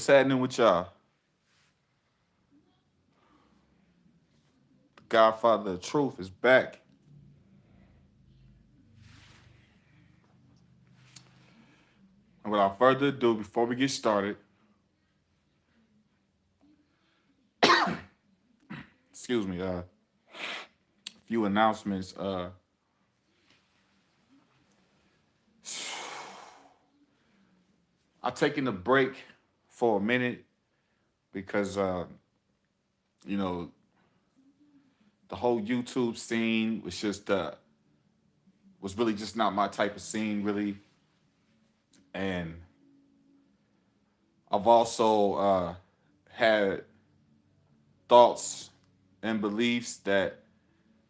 What's happening with y'all? The Godfather of Truth is back. And without further ado, before we get started, excuse me, a few announcements. I've taken a break for a minute because, you know, the whole YouTube scene was really just not my type of scene, really. And I've also had thoughts and beliefs that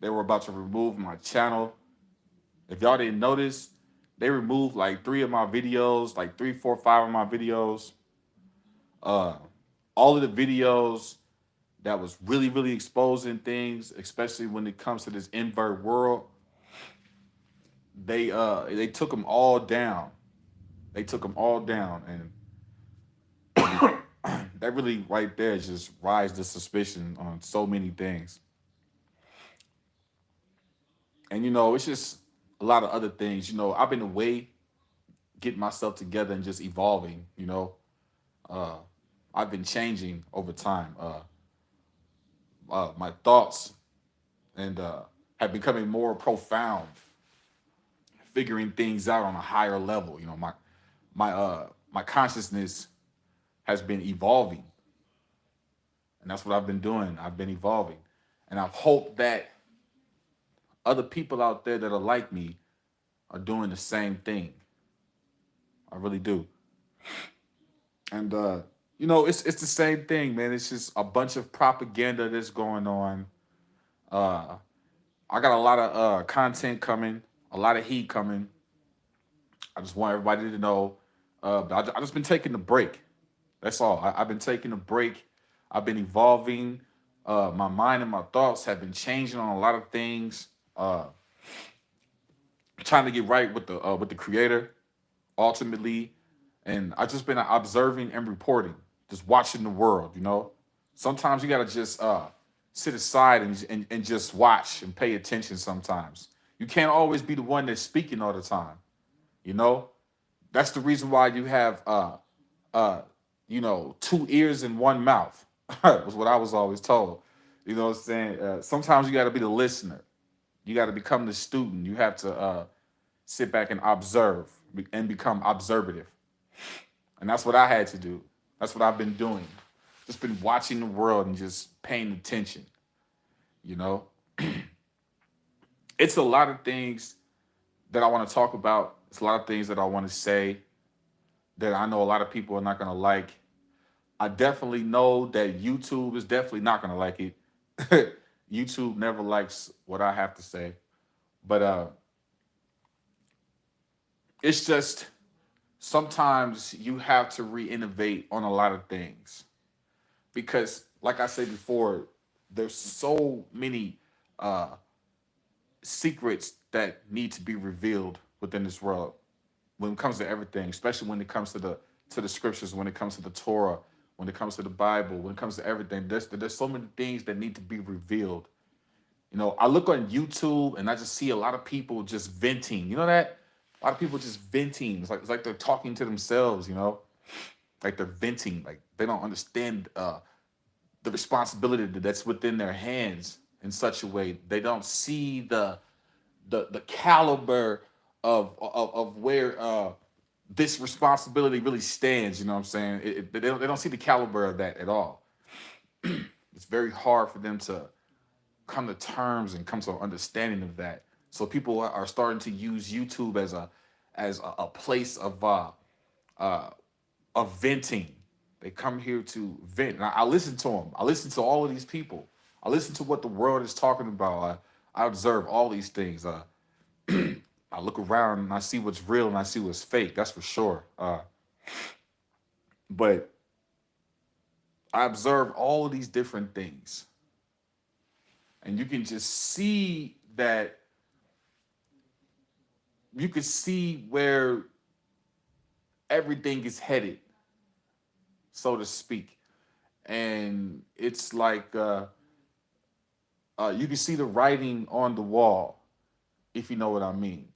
they were about to remove my channel. If y'all didn't notice, they removed like three of my videos, like three, four, five of my videos. Uh, all of the videos that was really, really exposing things, especially when it comes to this invert world, they took them all down. They took them all down, and that really right there just raised the suspicion on so many things. And it's just a lot of other things. I've been away getting myself together and just evolving. Uh, I've been changing over time. My thoughts and have becoming more profound, figuring things out on a higher level. My consciousness has been evolving, and that's what I've been doing. I've been evolving, and I've hoped that other people out there that are like me are doing the same thing. I really do. And it's the same thing, man. It's just a bunch of propaganda that's going on. Uh, I got a lot of content coming, a lot of heat coming. I just want everybody to know. But I just been taking a break. That's all. I've been taking a break. I've been evolving. My mind and my thoughts have been changing on a lot of things. Trying to get right with the creator ultimately, and I just been observing and reporting, just watching the world. Sometimes you gotta just sit aside and just watch and pay attention. Sometimes you can't always be the one that's speaking all the time. You know, that's the reason why you have uh, two ears and one mouth. Was what I was always told. You know what I'm saying? Sometimes you got to be the listener. You got to become the student. You have to sit back and observe and become observative. And that's what I had to do. That's what I've been doing. Just been watching the world and just paying attention. You know, it's a lot of things that I want to talk about. It's a lot of things that I want to say that I know a lot of people are not going to like. I definitely know that YouTube is definitely not going to like it. YouTube never likes what I have to say. But it's just sometimes you have to re-innovate on a lot of things because like I said before, there's so many uh secrets that need to be revealed within this world when it comes to everything, especially when it comes to the scriptures, when it comes to the Torah, when it comes to the Bible, when it comes to everything. There's so many things that need to be revealed. I look on YouTube and I just see a lot of people just venting. You know that? A lot of people just venting. It's like they're talking to themselves, like they're venting. Like they don't understand the responsibility that's within their hands in such a way. They don't see the caliber of where this responsibility really stands. You know what I'm saying? They don't see the caliber of that at all. It's very hard for them to come to terms and come to an understanding of that. So people are starting to use YouTube as a place uh, of venting. They come here to vent. And I listen to them. I listen to all of these people. I listen to what the world is talking about. I observe all these things. I look around and I see what's real and I see what's fake. That's for sure. But I observe all of these different things, and you can just see that you can see where everything is headed. so to speak. And it's like you can see the writing on the wall, if you know what I mean.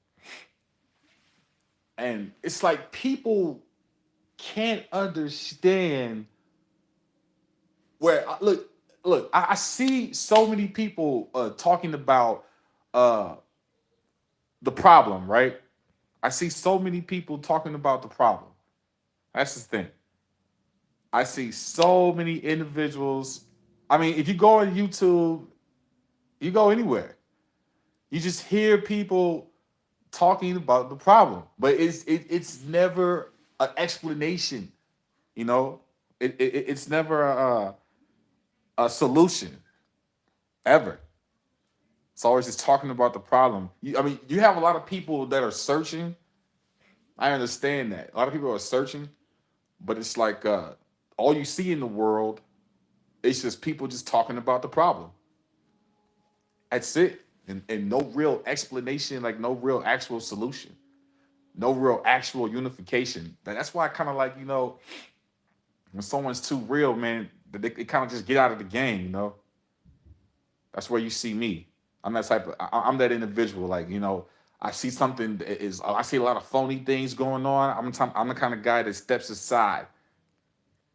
And it's like people can't understand where look. I see so many people talking about uh, the problem, right? I see so many people talking about the problem. That's the thing. I see so many individuals. I mean, if you go on YouTube, you go anywhere, you just hear people talking about the problem, but it's never an explanation. You know, it's never a solution ever. It's always just talking about the problem. I mean, you have a lot of people that are searching. I understand that a lot of people are searching, but it's like all you see in the world is just people just talking about the problem. That's it, and no real explanation, like no real actual solution, no real actual unification. That's why I kind of like, when someone's too real, man, they kind of just get out of the game. That's where you see me. I'm that type of. I'm that individual. Like, I see something that is. I see a lot of phony things going on. I'm the kind of guy that steps aside,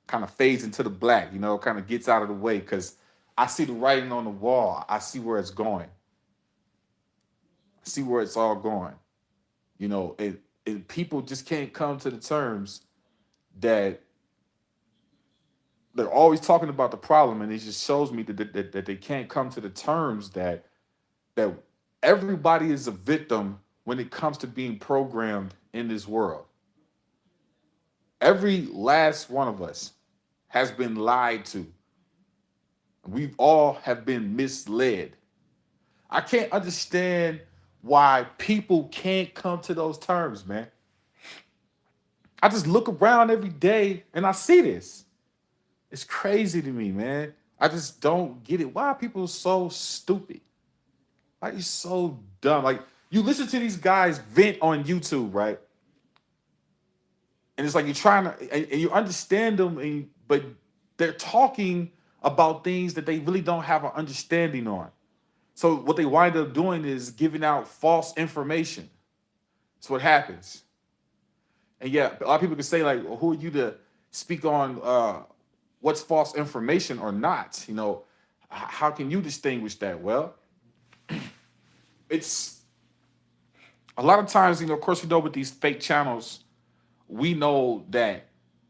kind of fades into the black. Kind of gets out of the way because I see the writing on the wall. I see where it's going. I see where it's all going. And people just can't come to the terms that they're always talking about the problem, and it just shows me that they can't come to the terms that everybody is a victim when it comes to being programmed in this world. Every last one of us has been lied to. We've all have been misled. I can't understand why people can't come to those terms, man. I just look around every day and I see this. It's crazy to me, man. I just don't get it. Why are people so stupid? Why are you so dumb? Like, you listen to these guys vent on YouTube, right? And it's like you're trying to, and you understand them, but they're talking about things that they really don't have an understanding on. So what they wind up doing is giving out false information. That's what happens. And yeah, a lot of people can say like, well, who are you to speak on what's false information or not? How can you distinguish that? Well, it's a lot of times, of course, with these fake channels, we know that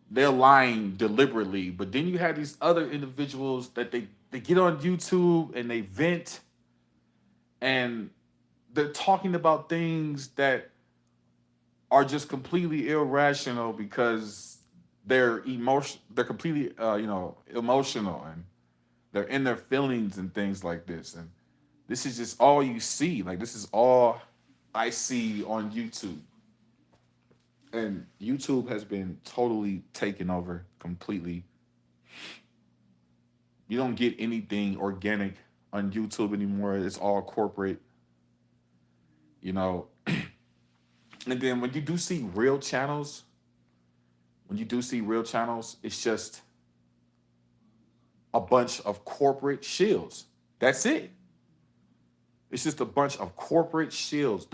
they're lying deliberately. But then you have these other individuals that they get on YouTube and they vent and they're talking about things that are just completely irrational because they're completely emotional, and they're in their feelings and things like this. And this is just all you see. Like, this is all I see on YouTube. And YouTube has been totally taken over completely. You don't get anything organic on YouTube anymore. It's all corporate, you know. And then when you do see real channels, it's just a bunch of corporate shields. That's it. It's just a bunch of corporate shields.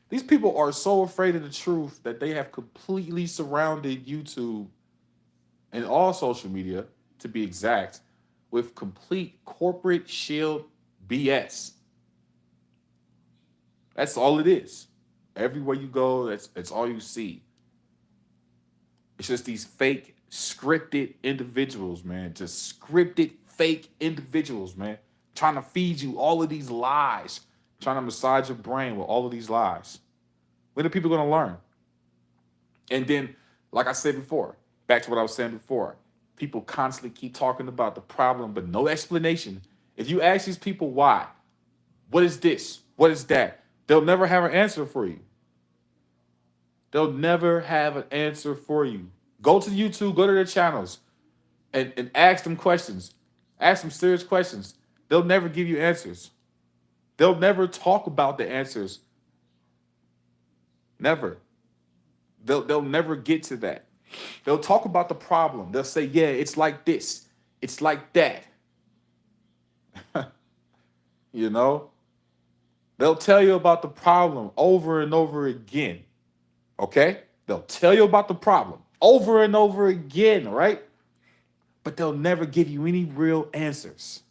These people are so afraid of the truth that they have completely surrounded YouTube and all social media, to be exact, with complete corporate shield BS. That's all it is. Everywhere you go, that's all you see. It's just these fake, scripted individuals, man. Just scripted, fake individuals, man. Trying to feed you all of these lies, trying to massage your brain with all of these lies. When are people going to learn? And then, like I said before, back to what I was saying before, people constantly keep talking about the problem, but no explanation. If you ask these people why, what is this? What is that? They'll never have an answer for you. They'll never have an answer for you. Go to YouTube, go to their channels, and ask them questions. Ask them serious questions. They'll never give you answers. They'll never talk about the answers. Never. They'll never get to that. They'll talk about the problem. They'll say, yeah, it's like this, it's like that. You know, they'll tell you about the problem over and over again. Okay? They'll tell you about the problem over and over again, right? But they'll never give you any real answers.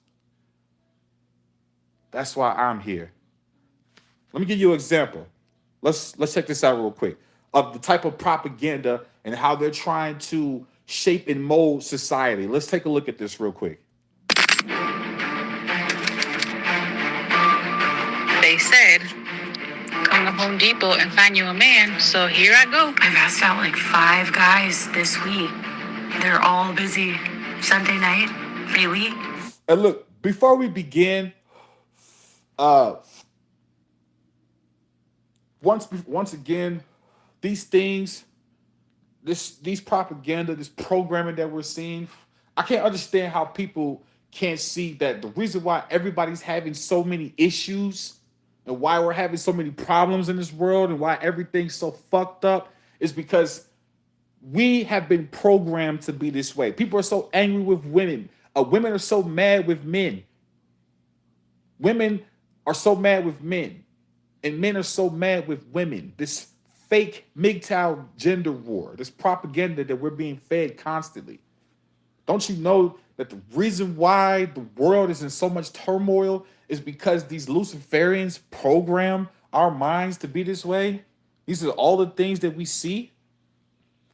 That's why I'm here. Let me give you an example. Let's check this out real quick of the type of propaganda and how they're trying to shape and mold society. Let's take a look at this real quick. They said, come to Home Depot and find you a man, so here I go. I've asked out like 5 guys this week. They're all busy. Sunday night, free week. And look, before we begin, once again, these things, these propaganda, this programming that we're seeing, I can't understand how people can't see that the reason why everybody's having so many issues and why we're having so many problems in this world and why everything's so fucked up is because we have been programmed to be this way. People are so angry with women. Women are so mad with men. Women are so mad with men. And men are so mad with women. This fake Mgtow gender war, this propaganda that we're being fed constantly. Don't you know that the reason why the world is in so much turmoil is because these Luciferians program our minds to be this way? These are all the things that we see.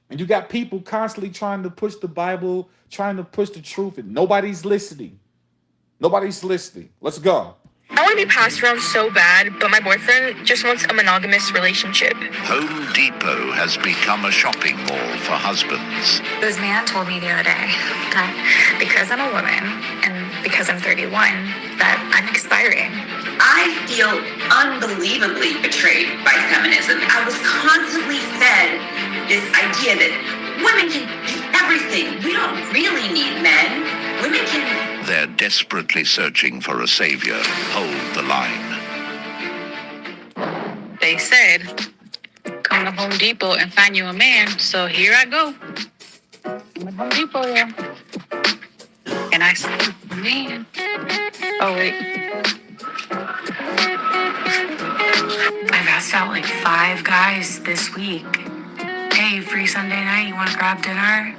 And you got people constantly trying to push the Bible, trying to push the truth, and nobody's listening. Nobody's listening. Let's go. I want to be passed around so bad, but my boyfriend just wants a monogamous relationship. Home Depot has become a shopping mall for husbands. This man told me the other day that because I'm a woman and because I'm 31, that I'm expiring. I feel unbelievably betrayed by feminism. I was constantly fed this idea that women can do everything. We don't really need men. Women can... They're desperately searching for a savior. Hold the line. They said, come to Home Depot and find you a man, so here I go. I'm at Home Depot, yeah. And I said, man. Oh, wait. I've asked out like 5 guys this week. Hey, free Sunday night, you want to grab dinner?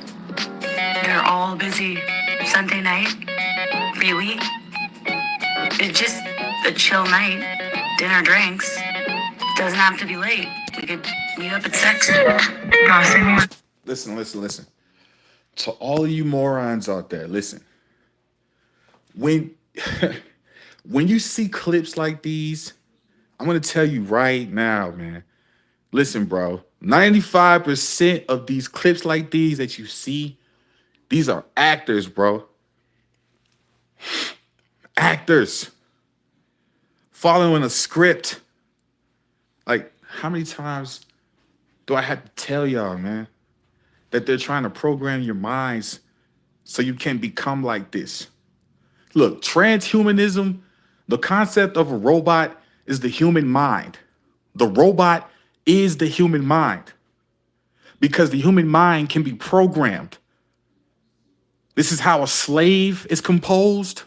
They're all busy. Sunday night, free week. It's just a chill night, dinner, drinks. Doesn't have to be late. We could meet up at 6. Listen. To all of you morons out there, listen. When when you see clips like these, I'm gonna tell you right now, man. Listen, bro. 95% of these clips like these that you see, these are actors, bro. Actors following a script. Like, how many times do I have to tell y'all, man, that they're trying to program your minds so you can become like this? Look, transhumanism, the concept of a robot is the human mind. The robot is the human mind because the human mind can be programmed. This is how a slave is composed.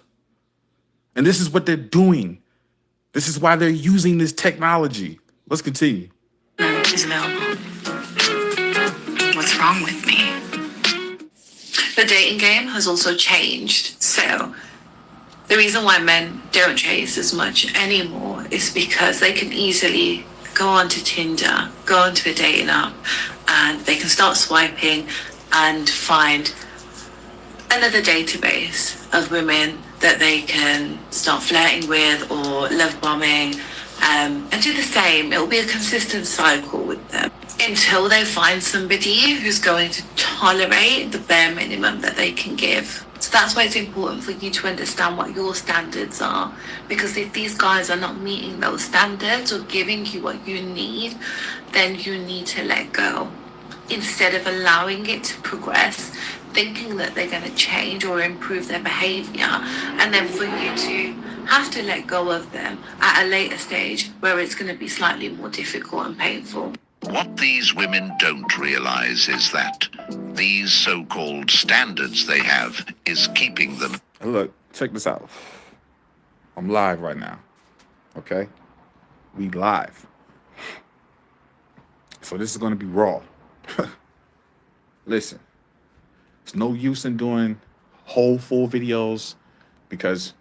And this is what they're doing. This is why they're using this technology. Let's continue. Is available. What's wrong with me? The dating game has also changed. So the reason why men don't chase as much anymore is because they can easily go onto Tinder, go onto a dating app, and they can start swiping and find another database of women that they can start flirting with or love bombing, and do the same. It'll be a consistent cycle with them until they find somebody who's going to tolerate the bare minimum that they can give. So that's why it's important for you to understand what your standards are, because if these guys are not meeting those standards or giving you what you need, then you need to let go instead of allowing it to progress, thinking that they're going to change or improve their behavior, and then for you to have to let go of them at a later stage where it's going to be slightly more difficult and painful. What these women don't realize is that these so-called standards they have is keeping them. And look, check this out. I'm live right now. Okay? We live. So this is going to be raw. Listen, it's no use in doing whole full videos because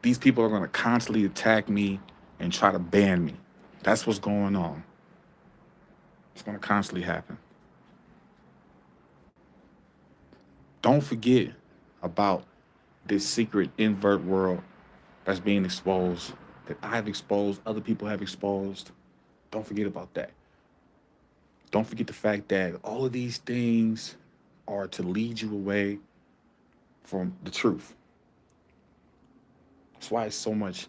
these people are going to constantly attack me and try to ban me. That's what's going on. It's going to constantly happen. Don't forget about this secret invert world that's being exposed, that I've exposed, other people have exposed. Don't forget about that. Don't forget the fact that all of these things are to lead you away from the truth. That's why it's so much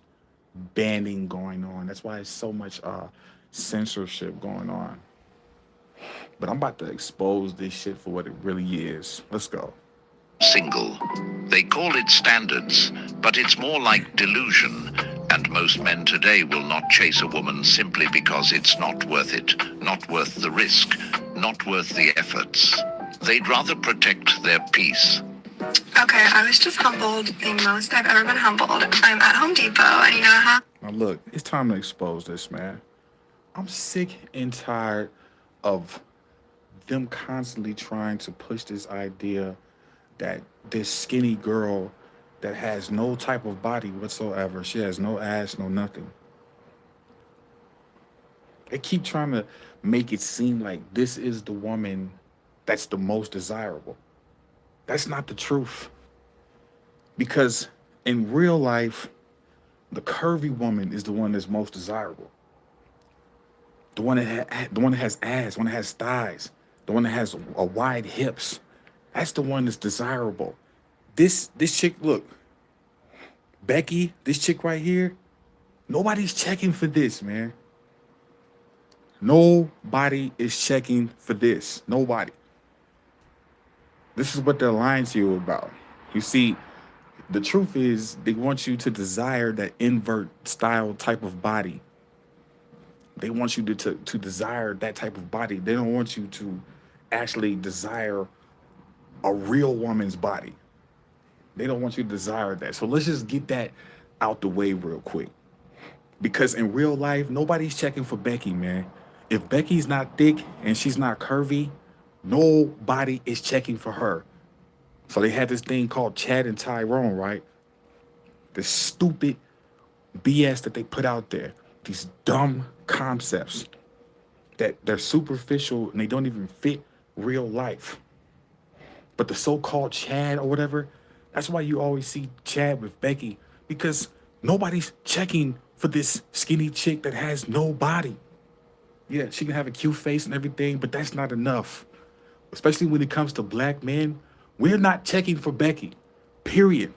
banning going on. That's why it's so much censorship going on. But I'm about to expose this shit for what it really is. Let's go. Single. They call it standards, but it's more like delusion. And most men today will not chase a woman simply because it's not worth it, not worth the risk, not worth the efforts. They'd rather protect their peace. Okay, I was just humbled the most I've ever been humbled. I'm at Home Depot, and you know how? Now look, it's time to expose this, man. I'm sick and tired of them constantly trying to push this idea that this skinny girl that has no type of body whatsoever, she has no ass, no nothing. They keep trying to make it seem like this is the woman that's the most desirable. That's not the truth. Because in real life, the curvy woman is the one that's most desirable. The one that has ass, the one that has thighs, the one that has a wide hips. That's the one that's desirable. This chick, look, Becky, this chick right here, nobody's checking for this, man. Nobody is checking for this. Nobody. This is what they're lying to you about. You see, the truth is they want you to desire that invert style type of body. They want you to desire that type of body. They don't want you to actually desire a real woman's body. They don't want you to desire that. So let's just get that out the way real quick. Because in real life, nobody's checking for Becky, man. If Becky's not thick and she's not curvy, nobody is checking for her. So they had this thing called Chad and Tyrone, right? This stupid BS that they put out there. These dumb concepts that they're superficial and they don't even fit real life. But the so-called Chad or whatever, that's why you always see Chad with Becky, because nobody's checking for this skinny chick that has no body. Yeah, she can have a cute face and everything, but that's not enough. Especially when it comes to black men, we're not checking for Becky, period.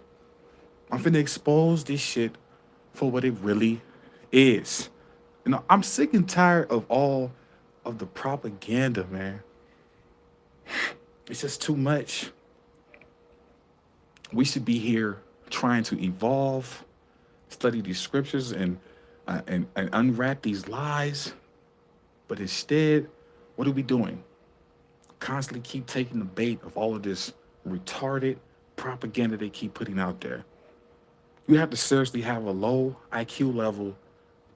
I'm finna expose this shit for what it really is. You know, I'm sick and tired of all of the propaganda, man. It's just too much. We should be here trying to evolve, study these scriptures, and unwrap these lies. But instead, what are we doing? Constantly keep taking the bait of all of this retarded propaganda they keep putting out there. You have to seriously have a low IQ level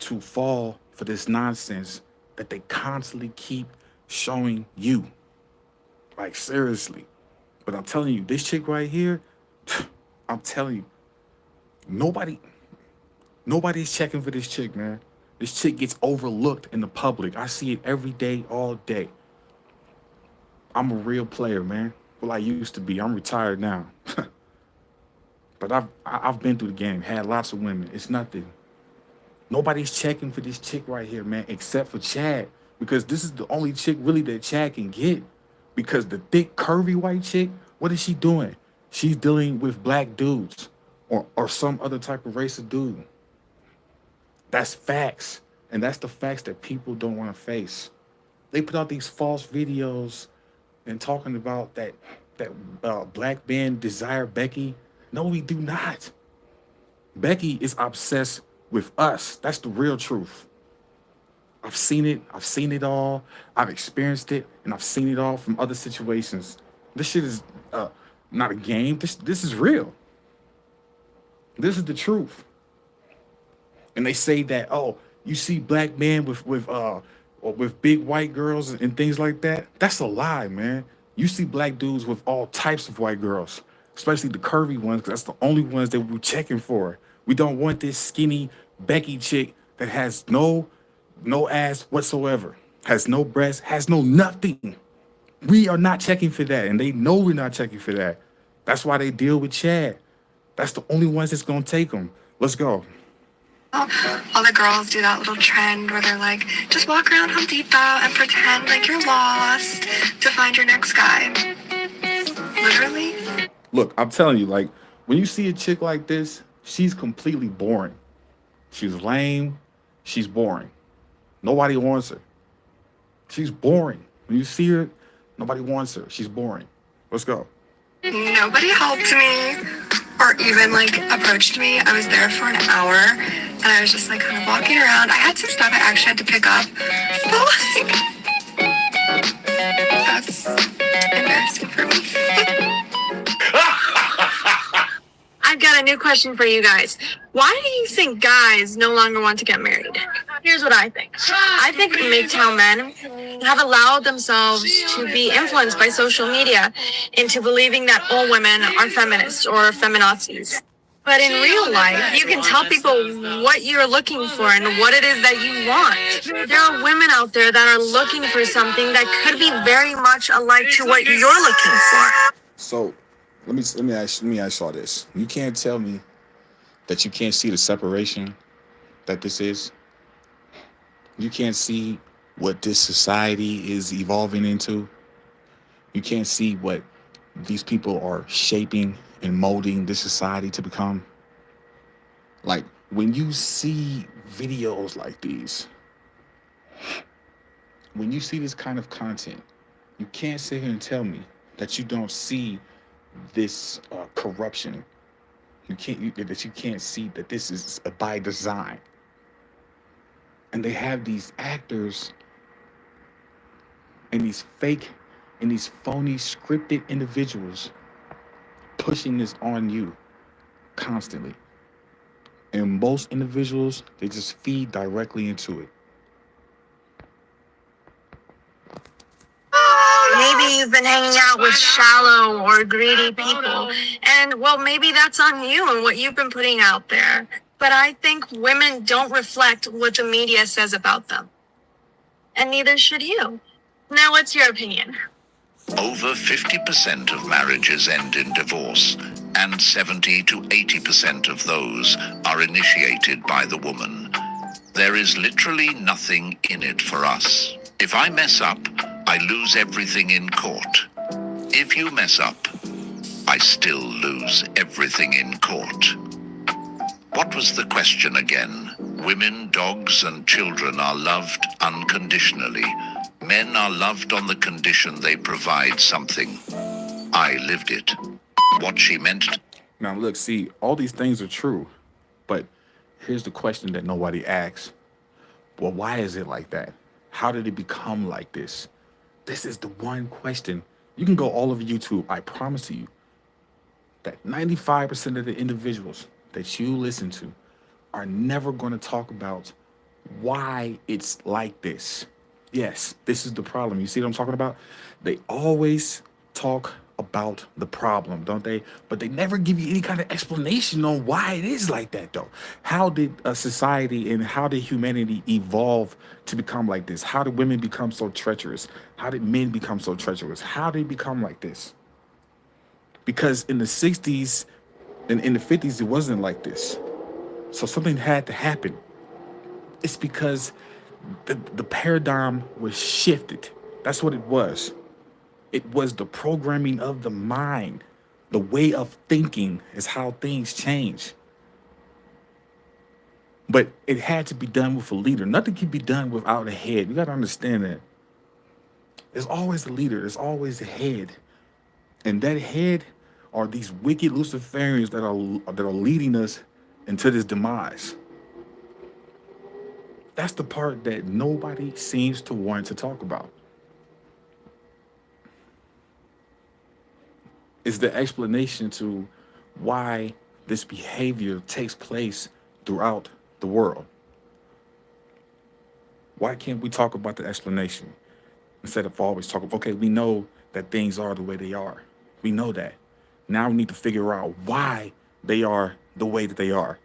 to fall for this nonsense that they constantly keep showing you. Like, seriously. But I'm telling you, this chick right here, I'm telling you, nobody's checking for this chick, man. This chick gets overlooked in the public. I see it every day, all day. I'm a real player, man. Well, I used to be. I'm retired now. But I've been through the game, had lots of women. It's nothing. Nobody's checking for this chick right here, man, except for Chad. Because this is the only chick really that Chad can get. Because the thick, curvy white chick, what is she doing? She's dealing with black dudes or some other type of race of dude. That's facts. And that's the facts that people don't want to face. They put out these false videos and talking about that black men desire Becky. No, we do not. Becky is obsessed with us. That's the real truth. I've seen it. I've seen it all. I've experienced it, and I've seen it all from other situations. This shit is not a game. This is real. This is the truth. And they say that, oh, you see black men with big white girls and things like that. That's a lie, man. You see black dudes with all types of white girls, especially the curvy ones, 'cause that's the only ones that we're checking for. We don't want this skinny Becky chick that has no ass whatsoever, has no breast, has no nothing. We are not checking for that, and they know we're not checking for that. That's why they deal with Chad. That's the only ones that's gonna take them. Let's go. All the girls do that little trend where they're like, just walk around Home Depot and pretend like you're lost to find your next guy. Literally. Look, I'm telling you, like, when you see a chick like this, she's completely boring. She's lame. She's boring. Nobody wants her. She's boring. When you see her, nobody wants her. She's boring. Let's go. Nobody helped me or even like approached me. I was there for an hour and I was just like kind of walking around. I had some stuff I actually had to pick up. But like, that's embarrassing for me. I've got a new question for you guys. Why do you think guys no longer want to get married? Here's what I think. I think Mgtow men have allowed themselves to be influenced by social media into believing that all women are feminists or feminazis. But in real life, you can tell people what you're looking for and what it is that you want. There are women out there that are looking for something that could be very much alike to what you're looking for. So let me ask y'all this. You can't tell me that you can't see the separation that this is. You can't see what this society is evolving into. You can't see what these people are shaping and molding this society to become. Like, when you see videos like these, when you see this kind of content, you can't sit here and tell me that you don't see this corruption. That you can't see that this is by design. And they have these actors and these fake and these phony scripted individuals pushing this on you constantly. And most individuals, they just feed directly into it. Maybe you've been hanging out with shallow or greedy people. And well, maybe that's on you and what you've been putting out there. But I think women don't reflect what the media says about them. And neither should you. Now, what's your opinion? Over 50% of marriages end in divorce, and 70 to 80% of those are initiated by the woman. There is literally nothing in it for us. If I mess up, I lose everything in court. If you mess up, I still lose everything in court. What was the question again? Women, dogs, and children are loved unconditionally. Men are loved on the condition they provide something. I lived it. What she meant. Now, look, see, all these things are true. But here's the question that nobody asks. Well, why is it like that? How did it become like this? This is the one question. You can go all over YouTube. I promise you that 95% of the individuals that you listen to are never going to talk about why it's like this. Yes, this is the problem. You see what I'm talking about? They always talk about the problem, don't they? But they never give you any kind of explanation on why it is like that, though. How did a society and how did humanity evolve to become like this? How did women become so treacherous? How did men become so treacherous? How did it become like this? Because in the 60s and in the 50s, it wasn't like this. So something had to happen. It's because the paradigm was shifted. That's what it was. It was the programming of the mind. The way of thinking is how things change. But it had to be done with a leader. Nothing can be done without a head. You got to understand that. There's always a leader. There's always a head. And that head are these wicked Luciferians that are leading us into this demise. That's the part that nobody seems to want to talk about. Is the explanation to why this behavior takes place throughout the world. Why can't we talk about the explanation instead of always talking? Okay, we know that things are the way they are. We know that. Now we need to figure out why they are the way that they are.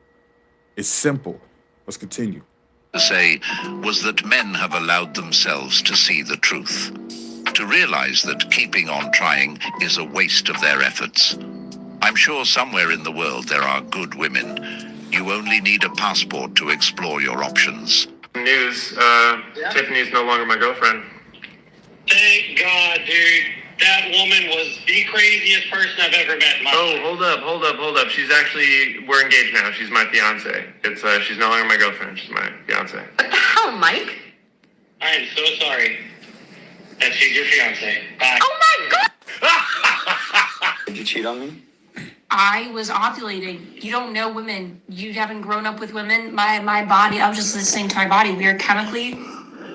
It's simple. Let's continue. To say was that men have allowed themselves to see the truth, to realize that keeping on trying is a waste of their efforts. I'm sure somewhere in the world there are good women. You only need a passport to explore your options. News, Tiffany's no longer my girlfriend. Thank God, dude. That woman was the craziest person I've ever met in my life. Hold up. We're engaged now. She's my fiance. She's no longer my girlfriend. She's my fiance. What the hell, Mike? I am so sorry that she's your fiance. Bye. Oh my God! Did you cheat on me? I was ovulating. You don't know women. You haven't grown up with women. My body, I was just listening to my body. We are chemically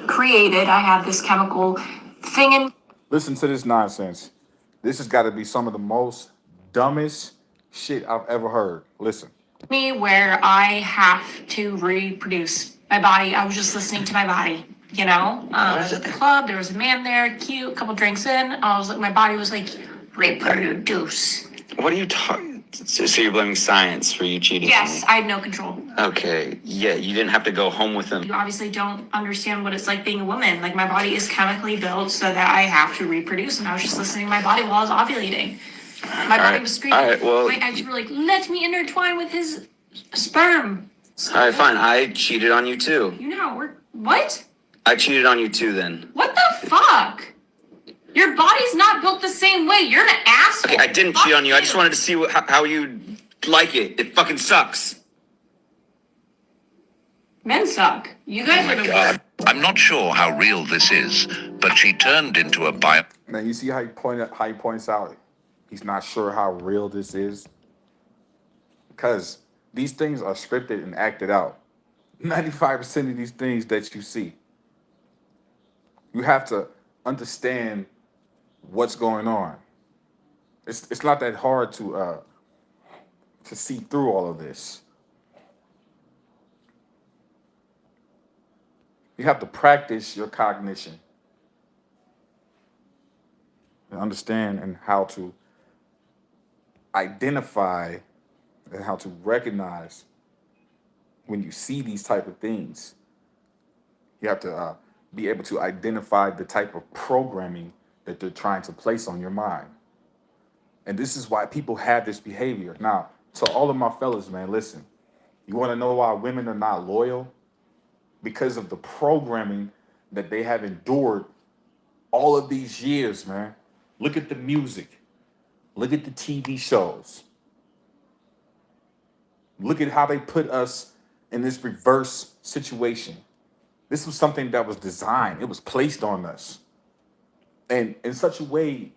created. I have this chemical thing in. Listen to this nonsense. This has got to be some of the most dumbest shit I've ever heard. Listen. Me where I have to reproduce my body. I was just listening to my body. You know, I was at the club. There was a man there, cute. A couple drinks in, I was like, my body was like, reproduce. What are you talking? So you're blaming science for you cheating? Yes, I had no control. Okay, yeah, you didn't have to go home with him. You obviously don't understand what it's like being a woman. Like, my body is chemically built so that I have to reproduce, and I was just listening to my body while I was ovulating. My body was screaming. All right, well, my eggs were like, let me intertwine with his sperm. all right, fine. I cheated on you too. You know how what? I cheated on you too then. What the fuck? Your body's not built the same way. You're an asshole. Okay, I didn't cheat on you. I just wanted to see how you like it. It fucking sucks. Men suck. You guys are the worst. I'm not sure how real this is, but she turned into a bio. Now you see how he points out he's not sure how real this is? Because these things are scripted and acted out. 95% of these things that you see. You have to understand what's going on. It's not that hard to see through all of this. You have to practice your cognition and understand and how to identify and how to recognize when you see these type of things. You have to be able to identify the type of programming that they're trying to place on your mind. And this is why people have this behavior. Now, to all of my fellas, man, listen. You want to know why women are not loyal? Because of the programming that they have endured all of these years, man. Look at the music. Look at the TV shows. Look at how they put us in this reverse situation. This was something that was designed. It was placed on us. And in such a way,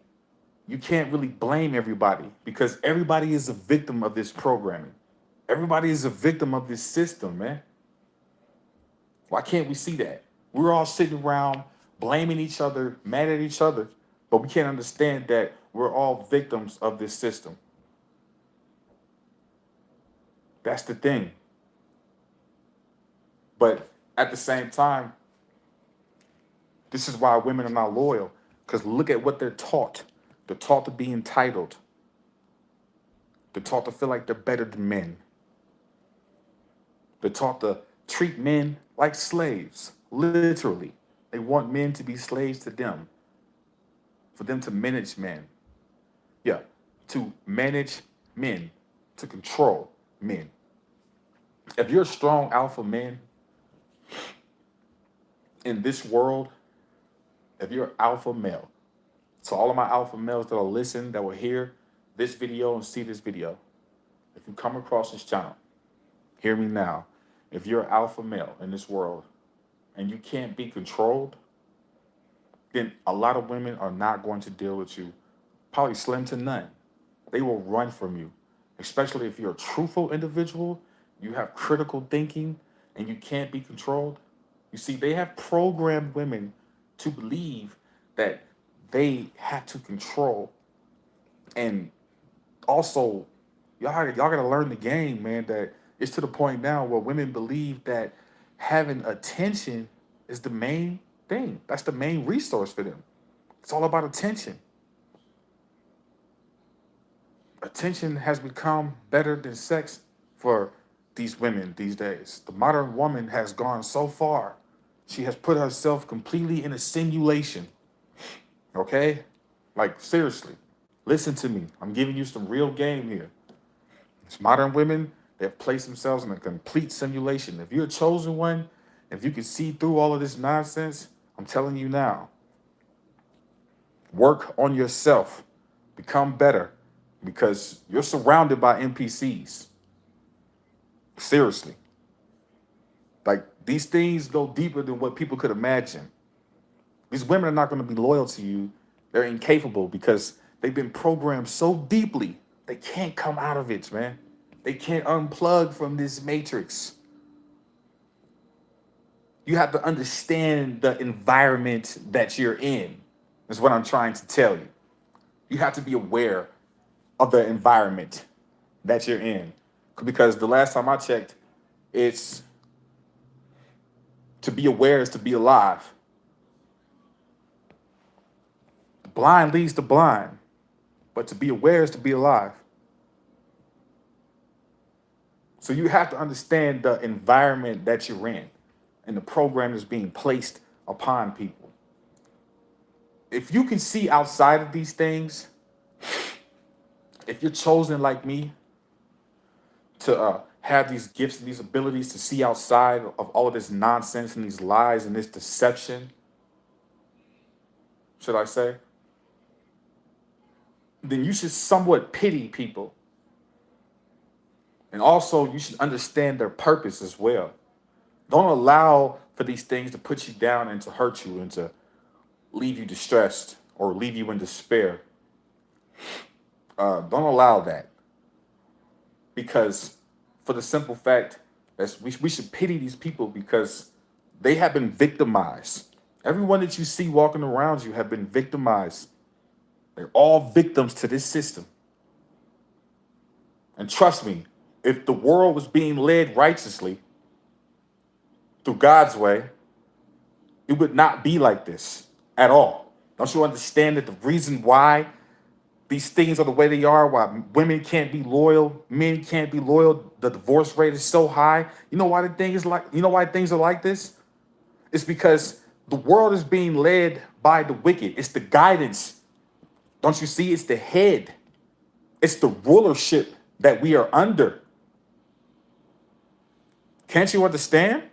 you can't really blame everybody because everybody is a victim of this programming. Everybody is a victim of this system, man. Why can't we see that? We're all sitting around blaming each other, mad at each other, but we can't understand that we're all victims of this system. That's the thing. But at the same time, this is why women are not loyal, because look at what they're taught. They're taught to be entitled. They're taught to feel like they're better than men. They're taught to treat men like slaves, literally. They want men to be slaves to them, for them to manage men. Yeah, to manage men, to control men. If you're a strong alpha man in this world, if you're an alpha male, so all of my alpha males that will listen, that will hear this video and see this video, if you come across this channel, hear me now. If you're an alpha male in this world and you can't be controlled, then a lot of women are not going to deal with you, probably slim to none. They will run from you, especially if you're a truthful individual, you have critical thinking, and you can't be controlled. You see, they have programmed women to believe that they have to control. And also, y'all gotta learn the game, man, that it's to the point now where women believe that having attention is the main thing. That's the main resource for them. It's all about attention. Attention has become better than sex for these women these days. The modern woman has gone so far. She has put herself completely in a simulation. Okay? Like, seriously. Listen to me. I'm giving you some real game here. These modern women, they've placed themselves in a complete simulation. If you're a chosen one, if you can see through all of this nonsense, I'm telling you now, work on yourself. Become better because you're surrounded by NPCs. Seriously. Like, these things go deeper than what people could imagine. These women are not going to be loyal to you. They're incapable because they've been programmed so deeply. They can't come out of it, man. They can't unplug from this matrix. You have to understand the environment that you're in, is what I'm trying to tell you. You have to be aware of the environment that you're in. Because the last time I checked, it's to be aware is to be alive. The blind leads the blind, but to be aware is to be alive. So you have to understand the environment that you're in and the program is being placed upon people. If you can see outside of these things, if you're chosen like me to have these gifts and these abilities to see outside of all of this nonsense and these lies and this deception, should I say, then you should somewhat pity people. And also, you should understand their purpose as well. Don't allow for these things to put you down and to hurt you and to leave you distressed or leave you in despair. Don't allow that. Because for the simple fact that we should pity these people because they have been victimized. Everyone that you see walking around you have been victimized. They're all victims to this system. And trust me, if the world was being led righteously through God's way, it would not be like this at all. Don't you understand that the reason why these things are the way they are, why women can't be loyal, men can't be loyal, the divorce rate is so high? You know why why things are like this? It's because the world is being led by the wicked. It's the guidance. Don't you see? It's the head. It's the rulership that we are under. Can't you understand?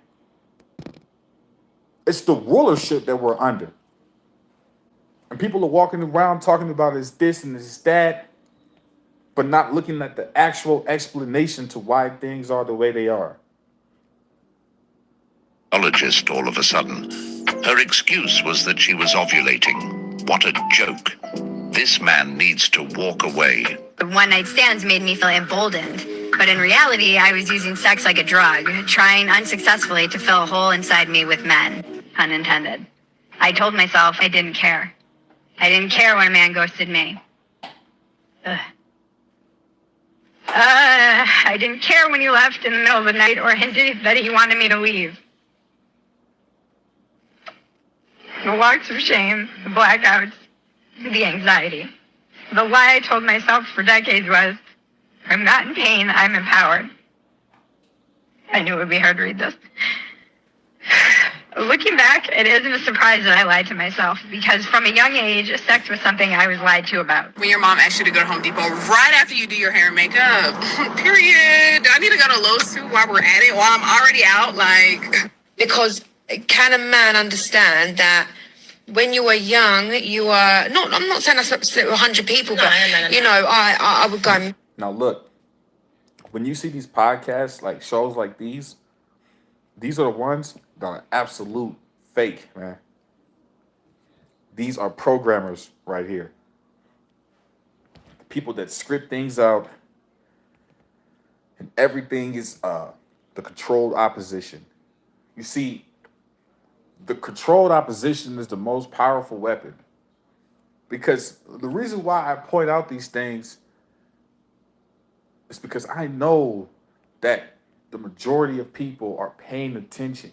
It's the rulership that we're under. And people are walking around talking about it's this and it's that, but not looking at the actual explanation to why things are the way they are. Ologist all of a sudden. Her excuse was that she was ovulating. What a joke. This man needs to walk away. The one night stands made me feel emboldened. But in reality, I was using sex like a drug, trying unsuccessfully to fill a hole inside me with men. Pun intended. I told myself I didn't care. I didn't care when a man ghosted me. I didn't care when he left in the middle of the night or hinted that he wanted me to leave. The walks of shame, the blackouts, the anxiety. The lie I told myself for decades was, I'm not in pain, I'm empowered. I knew it would be hard to read this. Looking back, it isn't a surprise that I lied to myself because from a young age, sex was something I was lied to about. When your mom asked you to go to Home Depot right after you do your hair and makeup, period. I need to go to Lowe's too while we're at it, while I'm already out, like. Because can a man understand that when you were young, you were, not, I'm not saying I slept with 100 people, but, you know, I would go. Now look, when you see these podcasts, like shows like these are the ones that are absolute fake, man. These are programmers right here. People that script things out, and everything is the controlled opposition. You see, the controlled opposition is the most powerful weapon. Because the reason why I point out these things is because I know that the majority of people are paying attention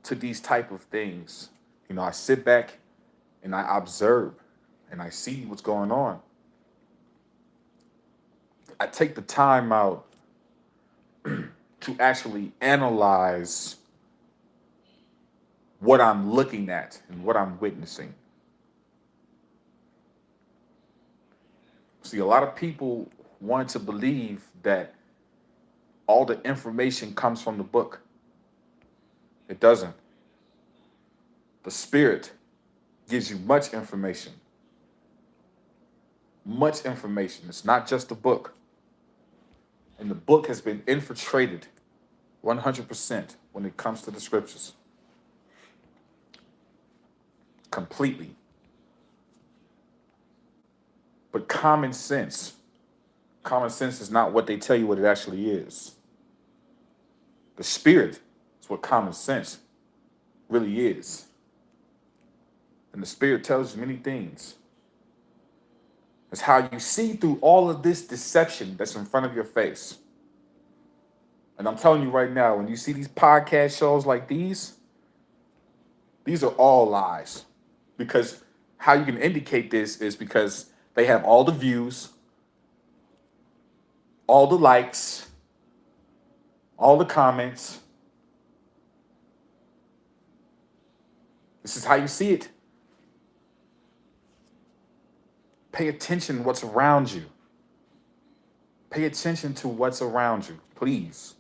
to these type of things. You know, I sit back and I observe and I see what's going on. I take the time out to actually analyze what I'm looking at and what I'm witnessing. See, a lot of people want to believe that all the information comes from the book. It doesn't. The Spirit gives you much information. Much information. It's not just a book. And the book has been infiltrated 100% when it comes to the scriptures. Completely. But common sense is not what they tell you what it actually is. The Spirit is what common sense really is. And the Spirit tells you many things. It's how you see through all of this deception that's in front of your face. And I'm telling you right now, when you see these podcast shows like these are all lies. Because how you can indicate this is because they have all the views, all the likes, all the comments. This is how you see it. Pay attention to what's around you. Pay attention to what's around you, please.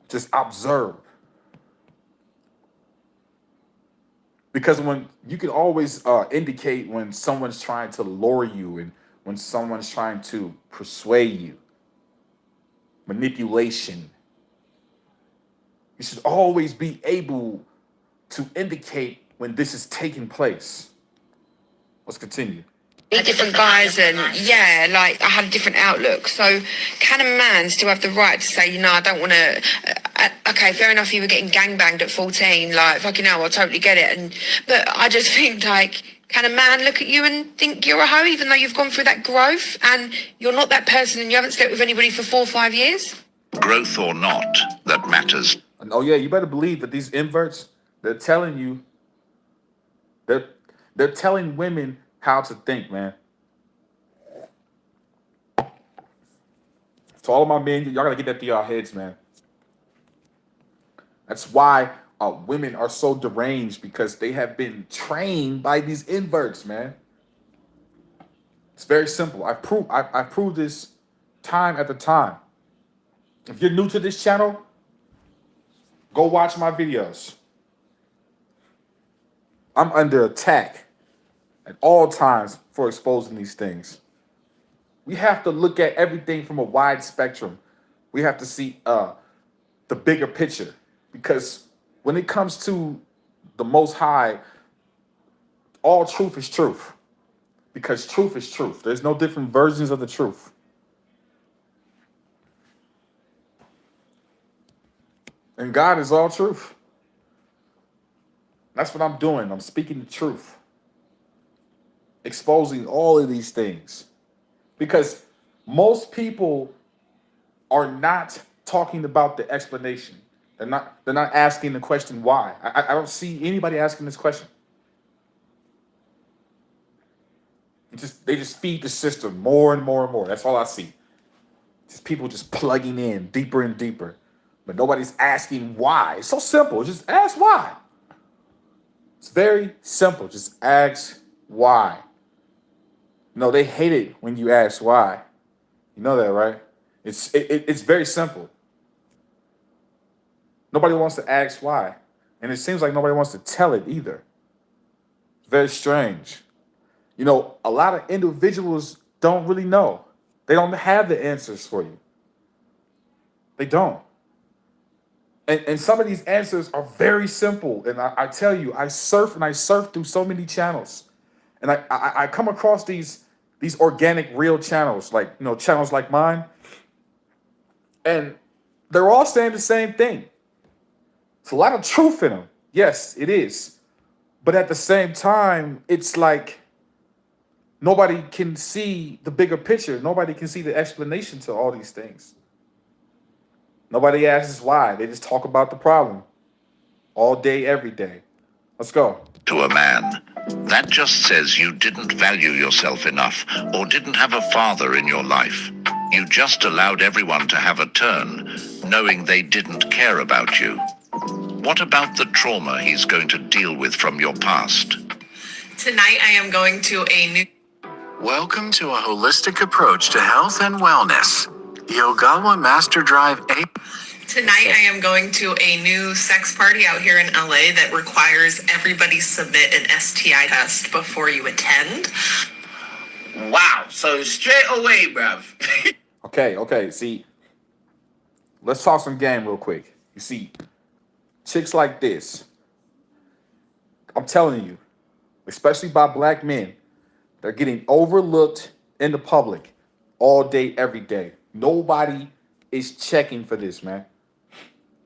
Just observe. Because when you can always indicate when someone's trying to lure you and when someone's trying to persuade you. Manipulation. You should always be able to indicate when this is taking place. Let's continue. Different guys, and yeah, like I had a different outlook. So can a man still have the right to say, you know, I don't want to, okay, fair enough, you were getting gangbanged at 14, like, fucking hell, I totally get it. But I just think, like, can a man look at you and think you're a hoe, even though you've gone through that growth and you're not that person and you haven't slept with anybody for 4 or 5 years? Growth or not, that matters. Oh yeah, you better believe that these inverts, they're telling you, they're telling women how to think, man. To all of my men, y'all gotta get that through your heads, man. That's why women are so deranged, because they have been trained by these inverts, man. It's very simple. I've proved this time after time. If you're new to this channel, go watch my videos. I'm under attack at all times for exposing these things. We have to look at everything from a wide spectrum. We have to see the bigger picture, because when it comes to the Most High, all truth is truth, because truth is truth. There's no different versions of the truth. And God is all truth. That's what I'm doing. I'm speaking the truth, exposing all of these things, because most people are not talking about the explanation. They're not asking the question why. I don't see anybody asking this question. They just feed the system more and more and more. That's all I see. Just people just plugging in deeper and deeper. But nobody's asking why. It's so simple. Just ask why. It's very simple. Just ask why. No, they hate it when you ask why. You know that, right? It's very simple. Nobody wants to ask why. And it seems like nobody wants to tell it either. It's very strange. You know, a lot of individuals don't really know. They don't have the answers for you. They don't. And some of these answers are very simple. And I tell you, I surf through so many channels. And I come across these organic, real channels, like, you know, channels like mine. And they're all saying the same thing. It's a lot of truth in them. Yes, it is. But at the same time, it's like nobody can see the bigger picture. Nobody can see the explanation to all these things. Nobody asks why. They just talk about the problem all day, every day. Let's go. To a man, that just says you didn't value yourself enough or didn't have a father in your life. You just allowed everyone to have a turn, knowing they didn't care about you. What about the trauma he's going to deal with from your past? Tonight I am going to a new. Welcome to a holistic approach to health and wellness. Yogawa Master Drive 8. Tonight I am going to a new sex party out here in LA that requires everybody submit an STI test before you attend. Wow. So straight away, bruv. Okay. See, let's talk some game real quick. You see, chicks like this, I'm telling you, especially by black men, they're getting overlooked in the public all day, every day. Nobody is checking for this, man.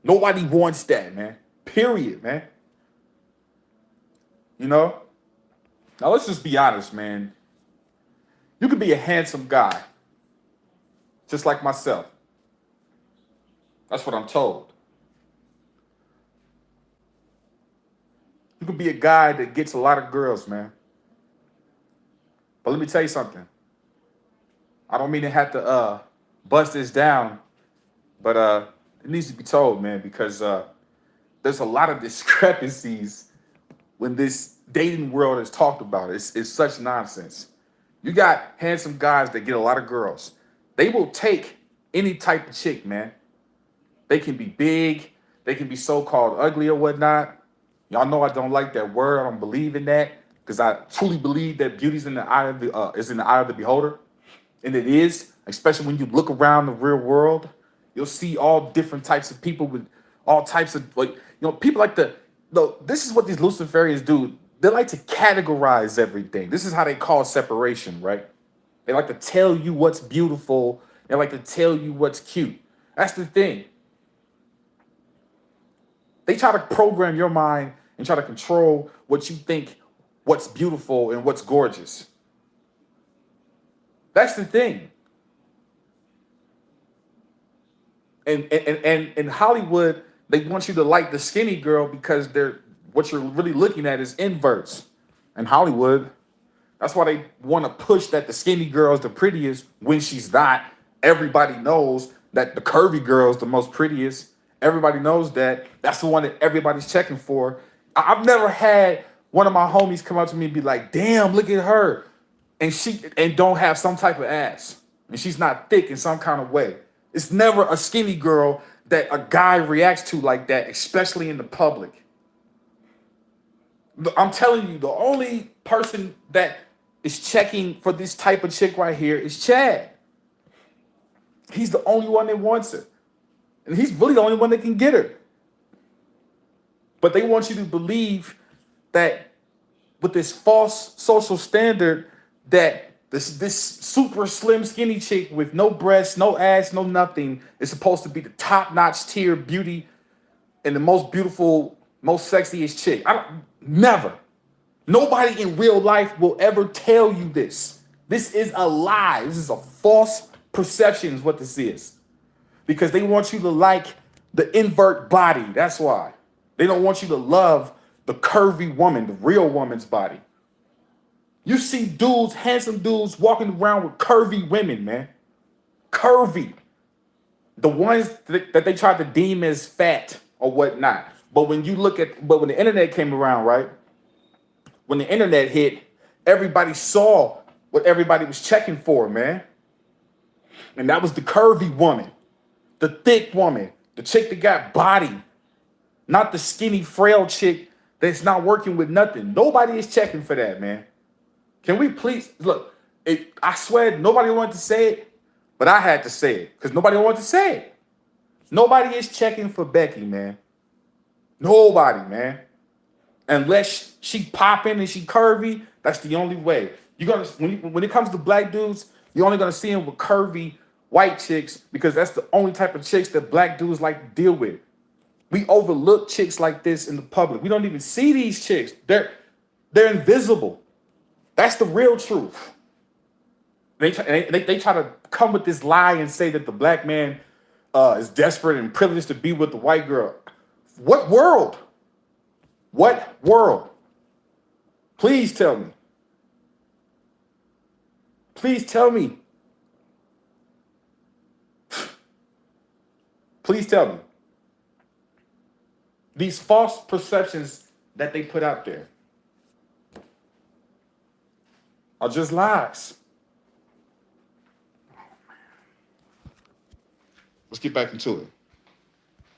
Nobody wants that, man. Period, man. You know? Now, let's just be honest, man. You could be a handsome guy, just like myself. That's what I'm told. You could be a guy that gets a lot of girls, man. But let me tell you something. I don't mean to have to bust this down, but it needs to be told, man, because there's a lot of discrepancies when this dating world is talked about. It's such nonsense. You got handsome guys that get a lot of girls. They will take any type of chick, man. They can be big. They can be so-called ugly or whatnot. Y'all know I don't like that word. I don't believe in that because I truly believe that beauty's in the eye of the beholder. And it is, especially when you look around the real world, you'll see all different types of people with all types of, people like this is what these Luciferians do. They like to categorize everything. This is how they call separation, right? They like to tell you what's beautiful. They like to tell you what's cute. That's the thing. They try to program your mind and try to control what you think, what's beautiful and what's gorgeous. That's the thing. And in Hollywood, they want you to like the skinny girl because what you're really looking at is inverts. In Hollywood, that's why they want to push that the skinny girl is the prettiest when she's not. Everybody knows that the curvy girl is the most prettiest. Everybody knows that. That's the one that everybody's checking for. I've never had one of my homies come up to me and be like, damn, look at her. And don't have some type of ass. And she's not thick in some kind of way. It's never a skinny girl that a guy reacts to like that, especially in the public. I'm telling you, the only person that is checking for this type of chick right here is Chad. He's the only one that wants her. And he's really the only one that can get her. But they want you to believe that with this false social standard that this super slim skinny chick with no breasts, no ass, no nothing is supposed to be the top-notch tier beauty and the most beautiful, most sexiest chick. Never. Nobody in real life will ever tell you this. This is a lie. This is a false perception is what this is. Because they want you to like the invert body. That's why. They don't want you to love the curvy woman, the real woman's body. You see dudes, handsome dudes walking around with curvy women, man. Curvy. The ones that they tried to deem as fat or whatnot. But when the internet came around, right? When the internet hit, everybody saw what everybody was checking for, man. And that was the curvy woman, the thick woman, the chick that got body, not the skinny, frail chick that's not working with nothing. Nobody is checking for that, man. Can we please look? I swear nobody wanted to say it, but I had to say it because nobody wanted to say it. Nobody is checking for Becky, man. Nobody, man. Unless she popping and she curvy, that's the only way. You're gonna when it comes to black dudes, you're only gonna see them with curvy white chicks because that's the only type of chicks that black dudes like to deal with. We overlook chicks like this in the public. We don't even see these chicks. They're invisible. That's the real truth. They try to come with this lie and say that the black man is desperate and privileged to be with the white girl. What world? What world? Please tell me. Please tell me. Please tell me. These false perceptions that they put out there are just lies. Let's get back into it.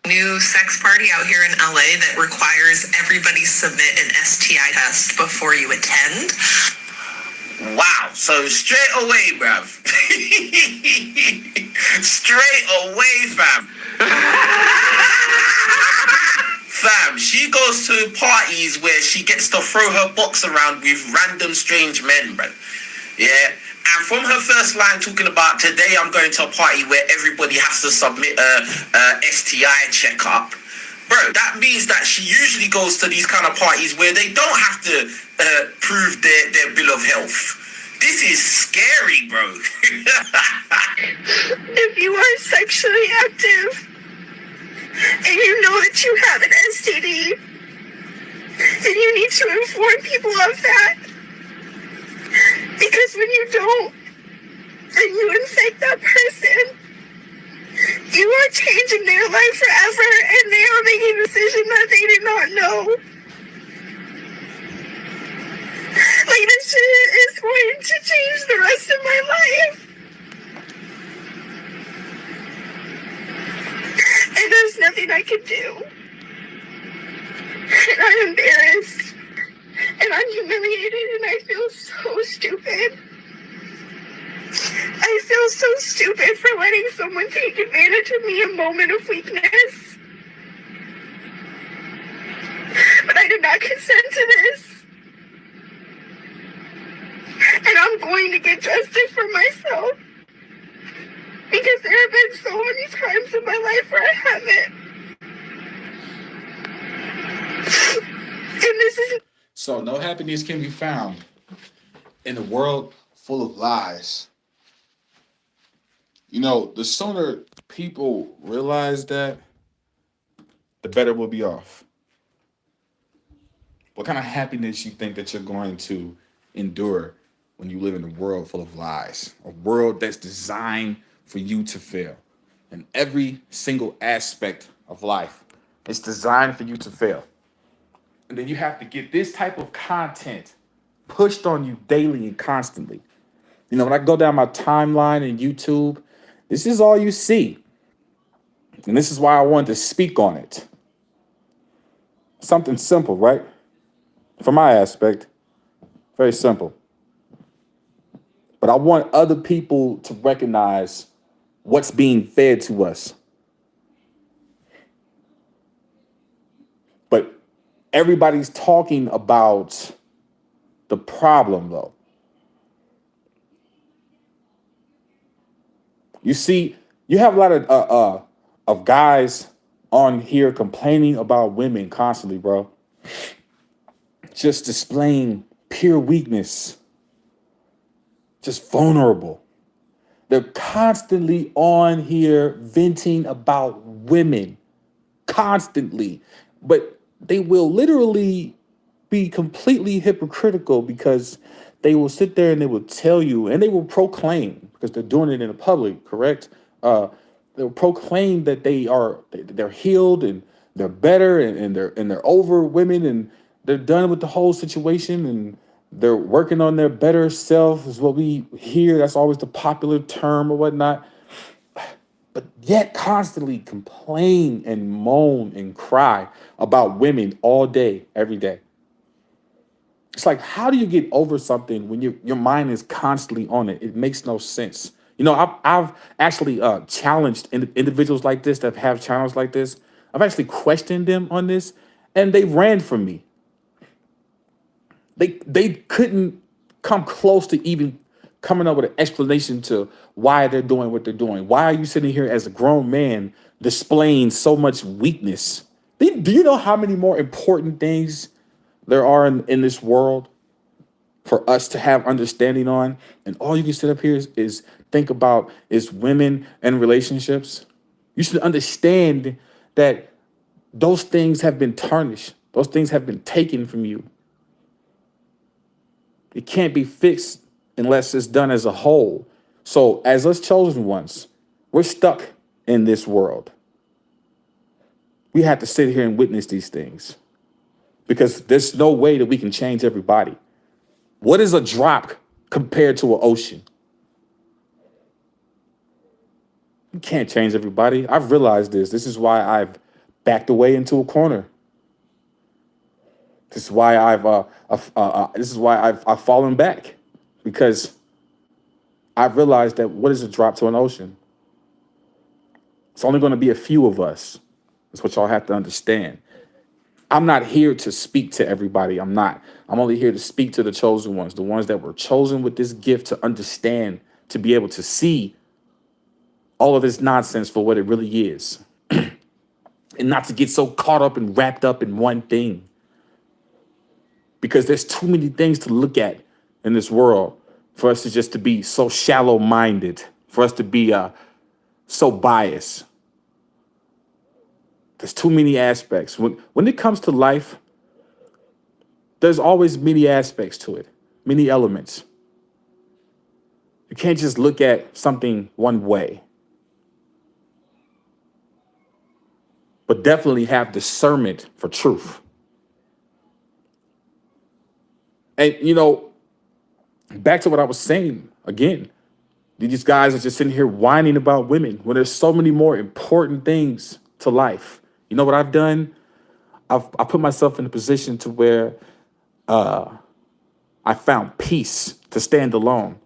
New sex party out here in LA that requires everybody submit an STI test before you attend. Wow. So straight away, bruv. Straight away, fam. Fam, she goes to parties where she gets to throw her box around with random strange men, bruv. Yeah. And from her first line talking about today I'm going to a party where everybody has to submit a STI checkup. Bro, that means that she usually goes to these kind of parties where they don't have to prove their bill of health. This is scary, bro. If you are sexually active and you know that you have an STD, then you need to inform people of that. Because when you don't, and you infect that person, you are changing their life forever, and they are making a decision that they did not know. Like, this shit is going to change the rest of my life. And there's nothing I can do. And I'm embarrassed. And I'm humiliated, and I feel so stupid. I feel so stupid for letting someone take advantage of me in a moment of weakness. But I did not consent to this. And I'm going to get justice for myself. Because there have been so many times in my life where I haven't. And this is... So no happiness can be found in a world full of lies. You know, the sooner people realize that, the better we'll be off. What kind of happiness you think that you're going to endure when you live in a world full of lies? A world that's designed for you to fail. In every single aspect of life, it's designed for you to fail. And then you have to get this type of content pushed on you daily and constantly. You know, when I go down my timeline in YouTube, this is all you see. And this is why I wanted to speak on it. Something simple, right? From my aspect, very simple. But I want other people to recognize what's being fed to us. But everybody's talking about the problem, though. You see, you have a lot of guys on here complaining about women constantly, bro. Just displaying pure weakness. Just vulnerable. They're constantly on here venting about women. Constantly. But they will literally be completely hypocritical because they will sit there and they will tell you and they will proclaim, because they're doing it in the public, correct? They'll proclaim that they're healed and they're better and they're over women and they're done with the whole situation and they're working on their better self is what we hear. That's always the popular term or whatnot. But yet constantly complain and moan and cry about women all day, every day. It's like, how do you get over something when your mind is constantly on it? It makes no sense. You know, I've actually challenged individuals like this that have channels like this. I've actually questioned them on this, and they ran from me. They couldn't come close to even coming up with an explanation to why they're doing what they're doing. Why are you sitting here as a grown man displaying so much weakness Do you know how many more important things there are in this world for us to have understanding on? And all you can sit up here is think about is women and relationships. You should understand that those things have been tarnished. Those things have been taken from you. It can't be fixed unless it's done as a whole. So as us chosen ones, we're stuck in this world. We have to sit here and witness these things because there's no way that we can change everybody. What is a drop compared to an ocean? You can't change everybody. I've realized this. This is why I've backed away into a corner. This is why I've fallen back, because I've realized that what is a drop to an ocean? It's only going to be a few of us. That's what y'all have to understand. I'm not here to speak to everybody. I'm not. I'm only here to speak to the chosen ones, the ones that were chosen with this gift to understand, to be able to see all of this nonsense for what it really is, and not to get so caught up and wrapped up in one thing. Because there's too many things to look at in this world for us to just to be so shallow-minded, for us to be so biased. There's too many aspects. When it comes to life, there's always many aspects to it, many elements. You can't just look at something one way, but definitely have discernment for truth. And, back to what I was saying again, these guys are just sitting here whining about women when there's so many more important things to life. You know what I've done? I put myself in a position to where I found peace to stand alone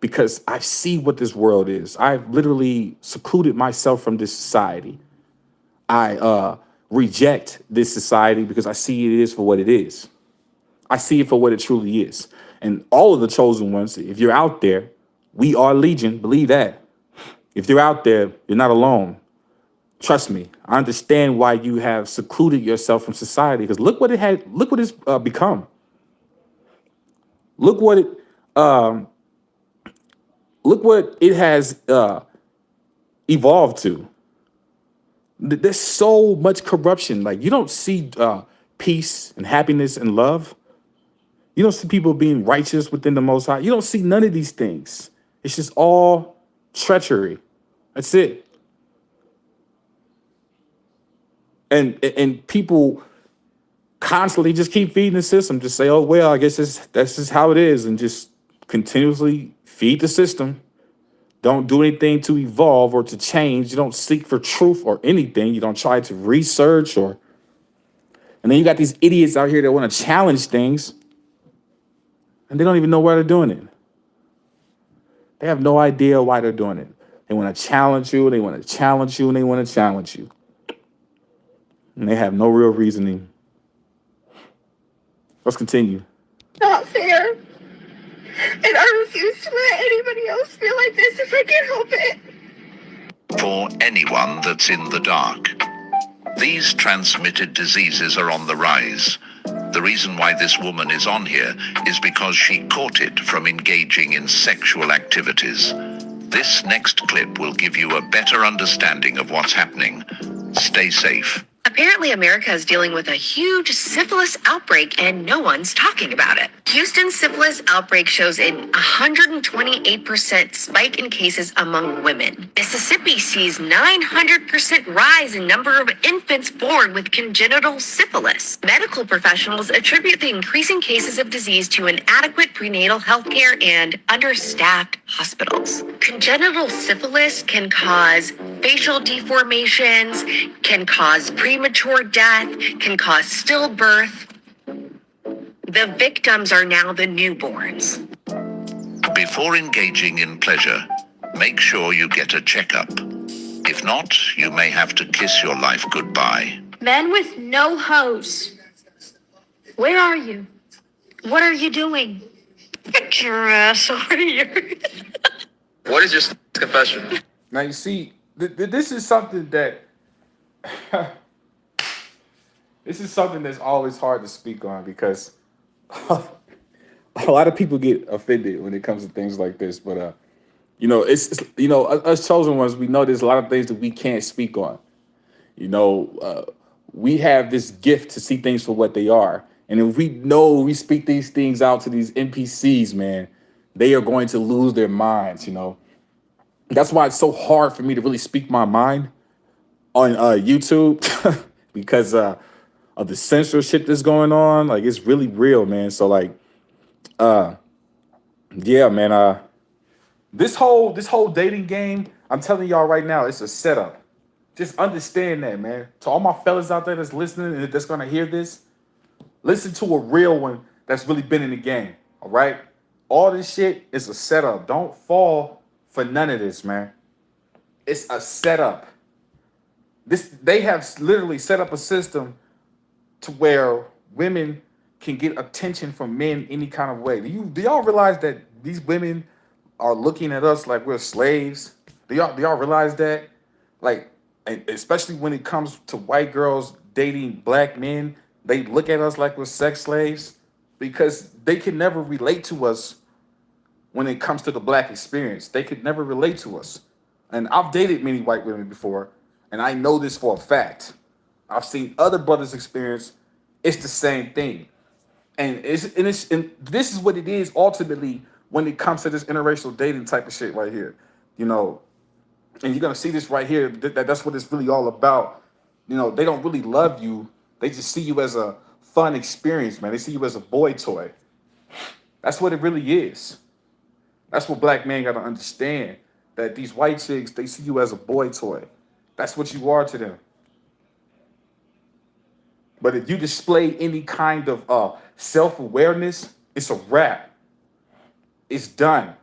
because I see what this world is. I've literally secluded myself from this society. I reject this society because I see it is for what it is. I see it for what it truly is. And all of the chosen ones, if you're out there, we are legion, believe that. If you're out there, you're not alone. Trust me, I understand why you have secluded yourself from society, because look what it's become. Look what it has evolved to. There's so much corruption. Like, you don't see peace and happiness and love. You don't see people being righteous within the Most High. You don't see none of these things. It's just all treachery. That's it. And people constantly just keep feeding the system. Just say, oh, well, I guess that's just how it is. And just continuously feed the system. Don't do anything to evolve or to change. You don't seek for truth or anything. You don't try to research and then you got these idiots out here that want to challenge things. And they don't even know why they're doing it. They have no idea why they're doing it. They want to challenge you, and they want to challenge you, and they want to challenge you. And they have no real reasoning. Let's continue. Not fair. And I refuse to let anybody else feel like this if I can help it. For anyone that's in the dark, these transmitted diseases are on the rise. The reason why this woman is on here is because she caught it from engaging in sexual activities. This next clip will give you a better understanding of what's happening. Stay safe. Apparently, America is dealing with a huge syphilis outbreak and no one's talking about it. Houston's syphilis outbreak shows a 128% spike in cases among women. Mississippi sees 900% rise in number of infants born with congenital syphilis. Medical professionals attribute the increasing cases of disease to inadequate prenatal health care and understaffed hospitals. Congenital syphilis can cause facial deformations, can cause premature death, can cause stillbirth. The victims are now the newborns. Before engaging in pleasure, make sure you get a checkup. If not, you may have to kiss your life goodbye. Men with no hose. Where are you? What are you doing? Get your ass over here. What is your confession? Now, you see, this is something that This is something that's always hard to speak on because a lot of people get offended when it comes to things like this. But it's us chosen ones. We know there's a lot of things that we can't speak on. You know, we have this gift to see things for what they are, and if we speak these things out to these NPCs, man, they are going to lose their minds. That's why it's so hard for me to really speak my mind on YouTube because of the censorship that's going on. Like it's really real, man. So like, yeah, man. This whole dating game, I'm telling y'all right now, it's a setup. Just understand that, man. To all my fellas out there that's listening and that's gonna hear this, listen to a real one that's really been in the game. All right. All this shit is a setup. Don't fall for none of this, man. It's a setup. They have literally set up a system to where women can get attention from men any kind of way. Do y'all realize that these women are looking at us like we're slaves? Do y'all realize that? Like, and especially when it comes to white girls dating black men, they look at us like we're sex slaves because they can never relate to us when it comes to the black experience. They could never relate to us. And I've dated many white women before, and I know this for a fact. I've seen other brothers experience. It's the same thing. And this is what it is ultimately when it comes to this interracial dating type of shit right here. You know, and you're gonna see this right here. That's what it's really all about. They don't really love you. They just see you as a fun experience, man. They see you as a boy toy. That's what it really is. That's what black men gotta understand. That these white chicks, they see you as a boy toy. That's what you are to them. But if you display any kind of self-awareness, it's a wrap. It's done.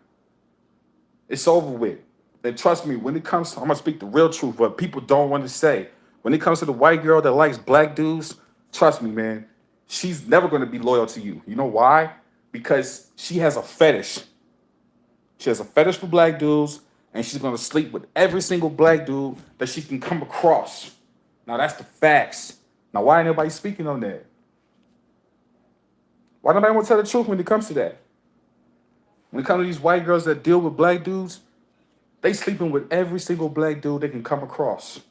It's over with. And trust me, when it comes to, I'm gonna speak the real truth, but people don't want to say. When it comes to the white girl that likes black dudes, trust me, man, she's never gonna be loyal to you. You know why? Because she has a fetish. She has a fetish for black dudes, and she's gonna sleep with every single black dude that she can come across. Now that's the facts. Now why ain't nobody speaking on that? Why nobody want to tell the truth when it comes to that? When it comes to these white girls that deal with black dudes, they sleeping with every single black dude they can come across.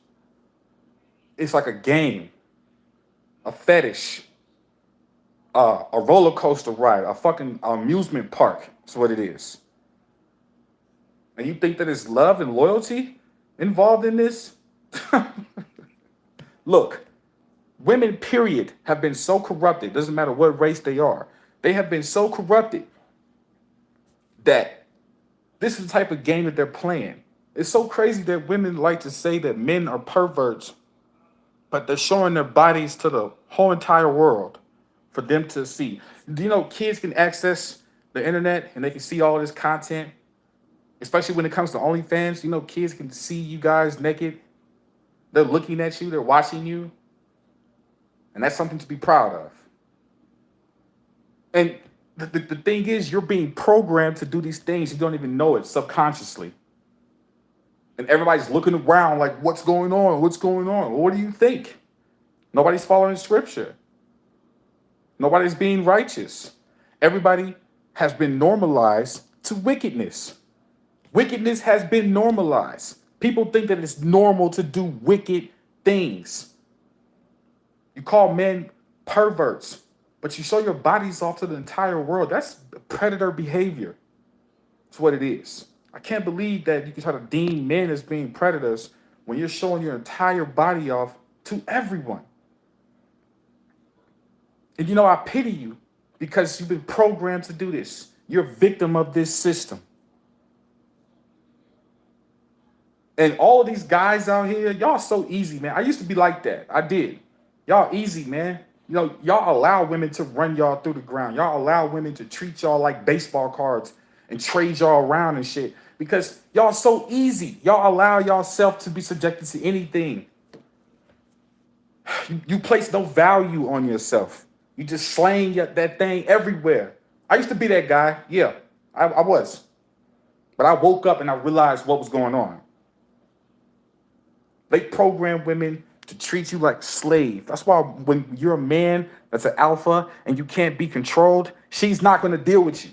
It's like a game, a fetish, a roller coaster ride, a fucking amusement park. That's what it is. And you think that it's love and loyalty involved in this? Look, women, period, have been so corrupted. Doesn't matter what race they are. They have been so corrupted that this is the type of game that they're playing. It's so crazy that women like to say that men are perverts, but they're showing their bodies to the whole entire world for them to see. Do you know kids can access the internet and they can see all this content? Especially when it comes to OnlyFans, kids can see you guys naked. They're looking at you, they're watching you. And that's something to be proud of. And the thing is, you're being programmed to do these things. You don't even know it subconsciously. And everybody's looking around like, what's going on? What's going on? Well, what do you think? Nobody's following scripture. Nobody's being righteous. Everybody has been normalized to wickedness. Wickedness has been normalized. People think that it's normal to do wicked things. You call men perverts, but you show your bodies off to the entire world. That's predator behavior. That's what it is. I can't believe that you can try to deem men as being predators when you're showing your entire body off to everyone. And I pity you because you've been programmed to do this. You're a victim of this system. And all of these guys out here, y'all so easy, man. I used to be like that. I did. Y'all easy, man. Y'all allow women to run y'all through the ground. Y'all allow women to treat y'all like baseball cards and trade y'all around and shit because y'all so easy. Y'all allow yourself to be subjected to anything. You place no value on yourself. You just slang that thing everywhere. I used to be that guy. Yeah, I was. But I woke up and I realized what was going on. They program women to treat you like slave. That's why when you're a man that's an alpha and you can't be controlled, she's not going to deal with you.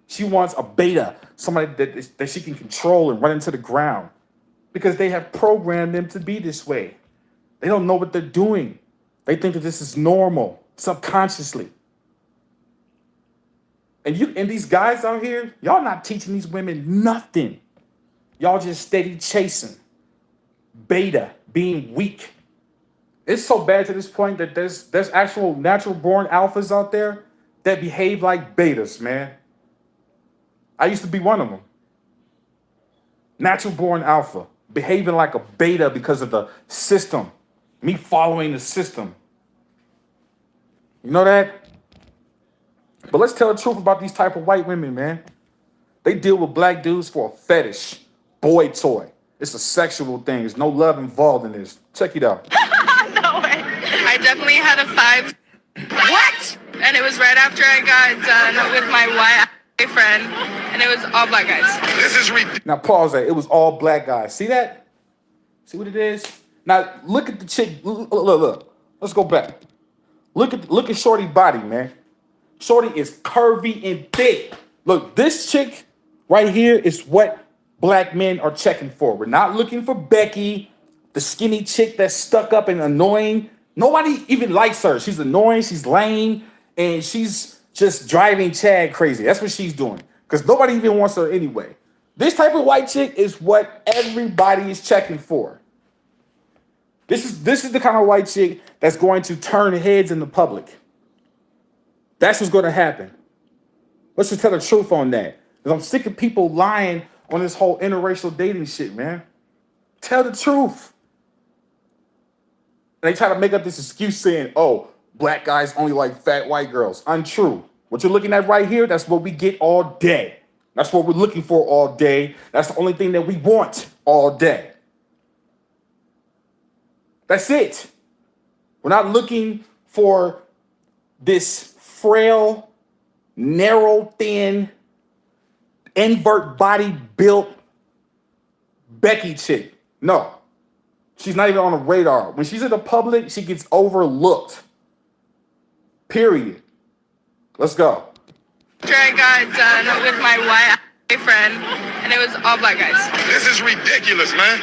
She wants a beta, somebody that she can control and run into the ground because they have programmed them to be this way. They don't know what they're doing. They think that this is normal subconsciously. And these guys out here, y'all not teaching these women nothing. Y'all just steady chasing. Beta, being weak. It's so bad to this point that there's actual natural born alphas out there that behave like betas, man. I used to be one of them. Natural born alpha, behaving like a beta because of the system. Me following the system. You know that? But let's tell the truth about these type of white women, man. They deal with black dudes for a fetish, boy toy. It's a sexual thing. There's no love involved in this. Check it out. No way. I definitely had a 5. What? And it was right after I got done with my white boyfriend, and it was all black guys. This is ridiculous. Now pause that. It was all black guys. See that? See what it is? Now look at the chick. Look. Let's go back. Look at Shorty body, man. Shorty is curvy and thick. Look, this chick right here is what black men are checking for. We're not looking for Becky, the skinny chick that's stuck up and annoying. Nobody even likes her. She's annoying, she's lame, and she's just driving Chad crazy. That's what she's doing. Because nobody even wants her anyway. This type of white chick is what everybody is checking for. This is the kind of white chick that's going to turn heads in the public. That's what's going to happen. Let's just tell the truth on that. Because I'm sick of people lying on this whole interracial dating shit, man. Tell the truth. And they try to make up this excuse saying, oh, black guys only like fat white girls. Untrue. What you're looking at right here, that's what we get all day. That's what we're looking for all day. That's the only thing that we want all day. That's it. We're not looking for this frail, narrow, thin, invert body built Becky chick. No. She's not even on the radar. When she's in the public, she gets overlooked. Period. Let's go. After I got done with my white boyfriend, and it was all black guys. This is ridiculous, man.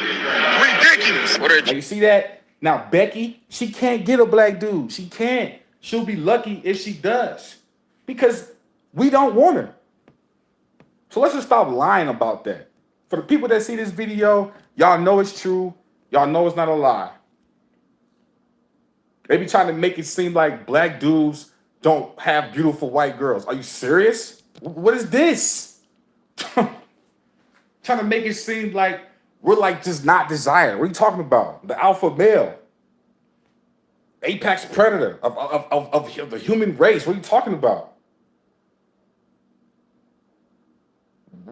Ridiculous. Now you see that? Now Becky, she can't get a black dude. She can't. She'll be lucky if she does. Because we don't want her. So let's just stop lying about that. For the people that see this video, y'all know it's true. Y'all know it's not a lie. They be trying to make it seem like black dudes don't have beautiful white girls. Are you serious? What is this? Trying to make it seem like we're like just not desired. What are you talking about? The alpha male. Apex predator of the human race. What are you talking about?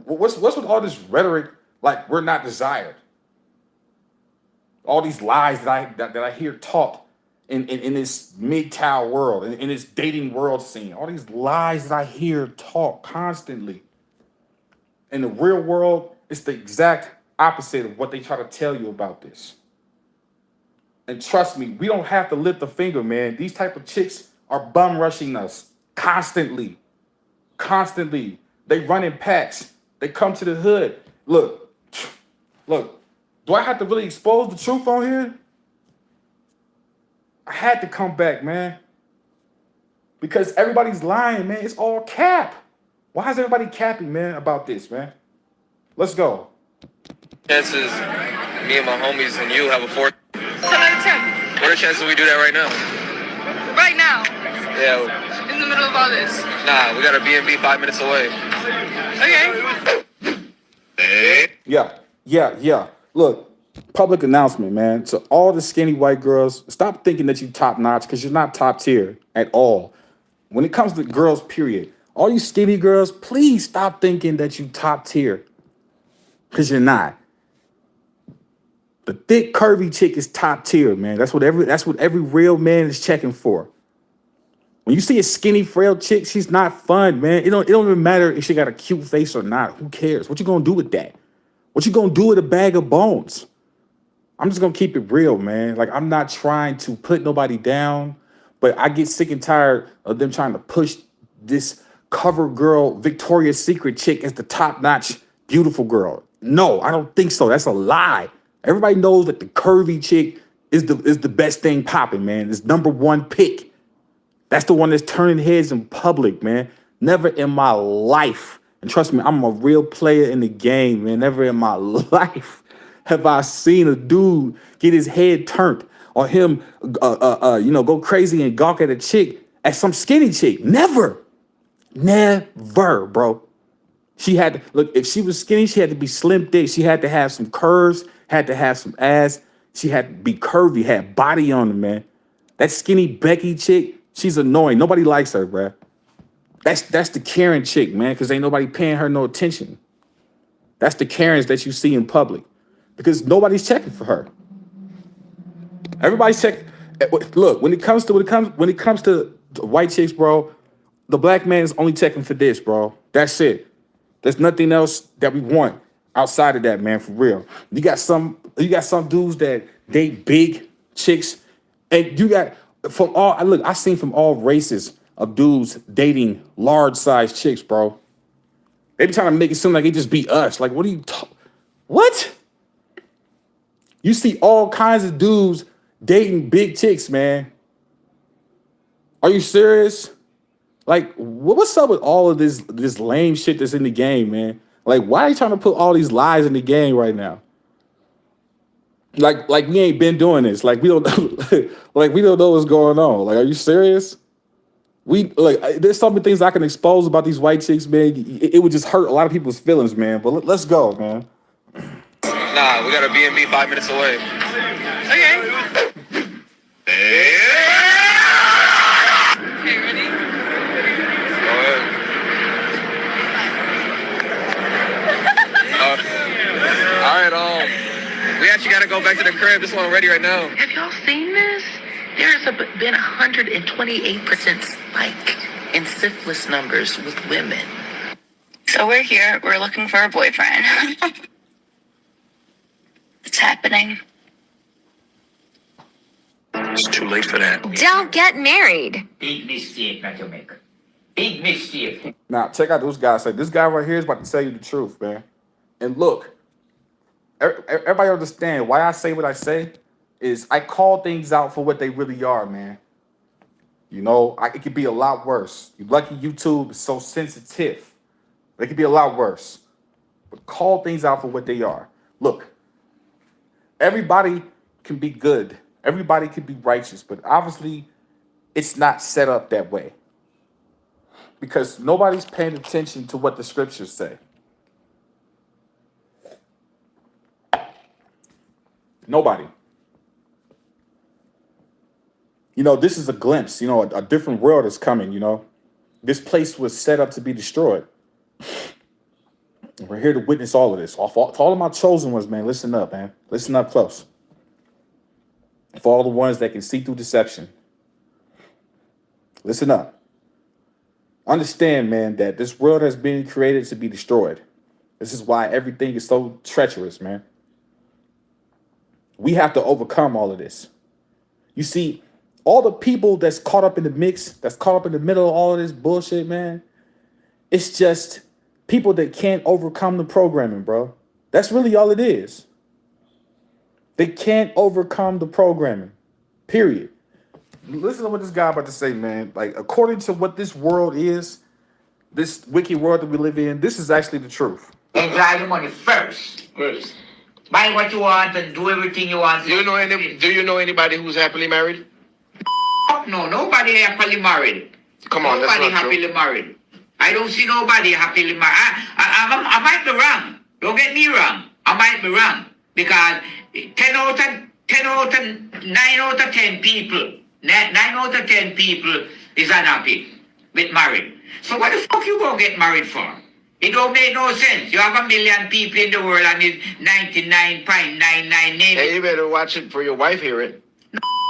What's with all this rhetoric like we're not desired? All these lies that I hear taught in this Mgtow world, in this dating world scene. All these lies that I hear taught constantly. In the real world, it's the exact opposite of what they try to tell you about this. And trust me, we don't have to lift a finger, man. These type of chicks are bum rushing us constantly. Constantly. They run in packs. They come to the hood. Look. Do I have to really expose the truth on here? I had to come back, man. Because everybody's lying, man. It's all cap. Why is everybody capping, man, about this, man? Let's go. Chances me and my homies and you have a 4. 10 out of 10. What are the chances we do that right now? Right now. Yeah. In the middle of all this. Nah, we got a B&B 5 minutes away. Okay. Hey. Yeah. Look, public announcement, man. To all the skinny white girls, stop thinking that you top notch because you're not top tier at all. When it comes to girls, period. All you skinny girls, please stop thinking that you top tier because you're not. The thick, curvy chick is top tier, man. That's what every real man is checking for. When you see a skinny, frail chick, she's not fun, man. It don't even matter if she got a cute face or not. Who cares? What you gonna do with that? What you gonna do with a bag of bones? I'm just gonna keep it real, man. Like, I'm not trying to put nobody down, but I get sick and tired of them trying to push this cover girl Victoria's Secret chick as the top-notch beautiful girl. No, I don't think so. That's a lie. Everybody knows that the curvy chick is the best thing popping, man. It's number one pick. That's the one that's turning heads in public, man. Never in my life, and trust me, I'm a real player in the game, man. Never in my life have I seen a dude get his head turned or him, go crazy and gawk at a chick, at some skinny chick. Never, bro. She had to look. If she was skinny, she had to be slim thick. She had to have some curves, had to have some ass. She had to be curvy, had body on her, man. That skinny Becky chick, she's annoying. Nobody likes her, bruh. That's the Karen chick, man, because ain't nobody paying her no attention. That's the Karens that you see in public, because nobody's checking for her. Everybody's checking. Look, when it comes to white chicks, bro, the black man is only checking for this, bro. That's it. There's nothing else that we want outside of that, man, for real. You got some dudes that date big chicks, and you got I seen from all races of dudes dating large size chicks, bro. They be trying to make it seem like it just be us. Like, what are you what? You see all kinds of dudes dating big chicks, man. Are you serious? Like, what's up with all of this lame shit that's in the game, man? Like, why are you trying to put all these lies in the game right now? Like we ain't been doing this. Like, we don't like we don't know what's going on. Like, are you serious? There's so many things I can expose about these white chicks, man. It would just hurt a lot of people's feelings, man. But let's go, man. Nah, we got a B&B 5 minutes away. Okay. Okay, ready? Go ahead. All right, we actually gotta go back to the crib. This one ready right now. Have y'all seen this? There's been 128% spike in syphilis numbers with women. So we're here. We're looking for a boyfriend. It's happening. It's too late for that. Don't get married. Big mistake not to make. Big mistake. Now, check out those guys. Like, this guy right here is about to tell you the truth, man. And look, everybody understand why I say what I say is I call things out for what they really are, man. You know, it could be a lot worse. You lucky YouTube is so sensitive. It could be a lot worse. But call things out for what they are. Look, everybody can be good. Everybody can be righteous. But obviously, it's not set up that way. Because nobody's paying attention to what the scriptures say. Nobody. You know, this is a glimpse. You know, a different world is coming, you know. This place was set up to be destroyed. We're here to witness all of this. To all of my chosen ones, man, listen up, man. Listen up close. For all the ones that can see through deception. Listen up. Understand, man, that this world has been created to be destroyed. This is why everything is so treacherous, man. We have to overcome all of this. You see, all the people that's caught up in the mix, that's caught up in the middle of all of this bullshit, man, it's just people that can't overcome the programming, bro. That's really all it is. They can't overcome the programming, period. Listen to what this guy about to say, man. Like, according to what this world is, this wicked world that we live in, this is actually the truth. Enjoy the money first. Buy what you want and do everything you want. Do you know anybody who's happily married? No, nobody happily married. Come on, nobody that's not happily true. married. I don't see nobody happily married. I might be wrong. Don't get me wrong. I might be wrong. Because 9 out of 10 people, 9 out of 10 people is unhappy with married. So what the fuck you gonna get married for? It don't make no sense. You have 1 million people in the world and it's 99.99 Hey, you better watch it for your wife hear it.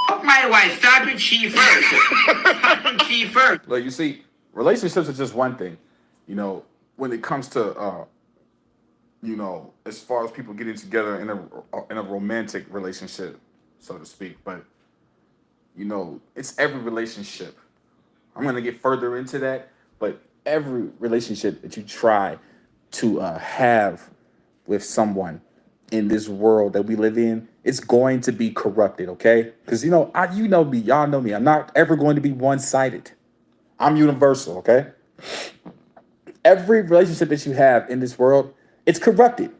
Fuck my wife. Start with she first. Start with she first. Like, you see, relationships are just one thing. You know, when it comes to you know, as far as people getting together in a romantic relationship, so to speak. But you know, it's every relationship. I'm gonna get further into that, but every relationship that you try to have with someone in this world that we live in, it's going to be corrupted. Okay, because you know me, y'all know me. I'm not ever going to be one sided. I'm universal. Okay, every relationship that you have in this world, it's corrupted.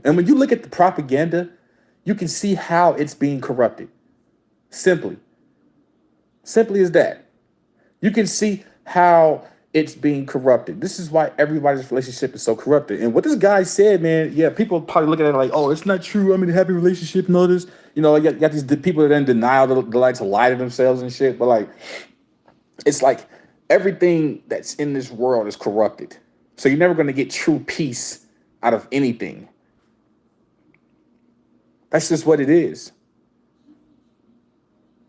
And when you look at the propaganda, you can see how it's being corrupted. Simply. Simply as that. You can see how it's being corrupted. This is why everybody's relationship is so corrupted. And what this guy said, man, yeah, people probably looking at it like, oh, it's not true. I'm in a happy relationship and all this. You know, you got these people that are in denial that like to lie to themselves and shit. But like, it's like everything that's in this world is corrupted. So you're never going to get true peace out of anything. That's just what it is.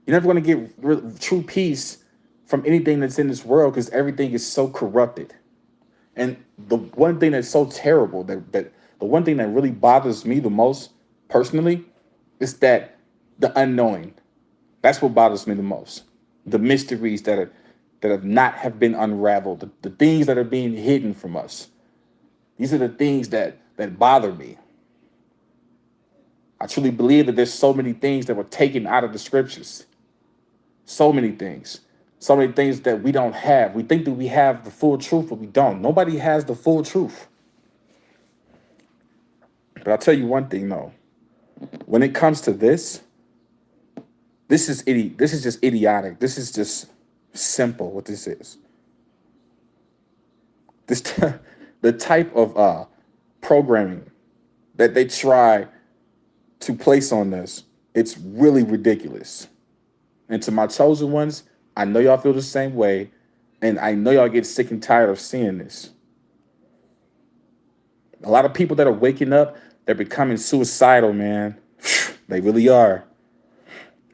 You're never going to get true peace from anything that's in this world because everything is so corrupted. And the one thing that's so terrible, that the one thing that really bothers me the most personally is that the unknowing. That's what bothers me the most. The mysteries that have been unraveled, the things that are being hidden from us. These are the things that bother me. I truly believe that there's so many things that were taken out of the scriptures. So many things. So many things that we don't have. We think that we have the full truth, but we don't. Nobody has the full truth. But I'll tell you one thing, though. When it comes to this is just idiotic. This is just simple what this is. This the type of programming that they try to place on this, it's really ridiculous. And to my chosen ones, I know y'all feel the same way, and I know y'all get sick and tired of seeing this. A lot of people that are waking up, they're becoming suicidal, man. They really are.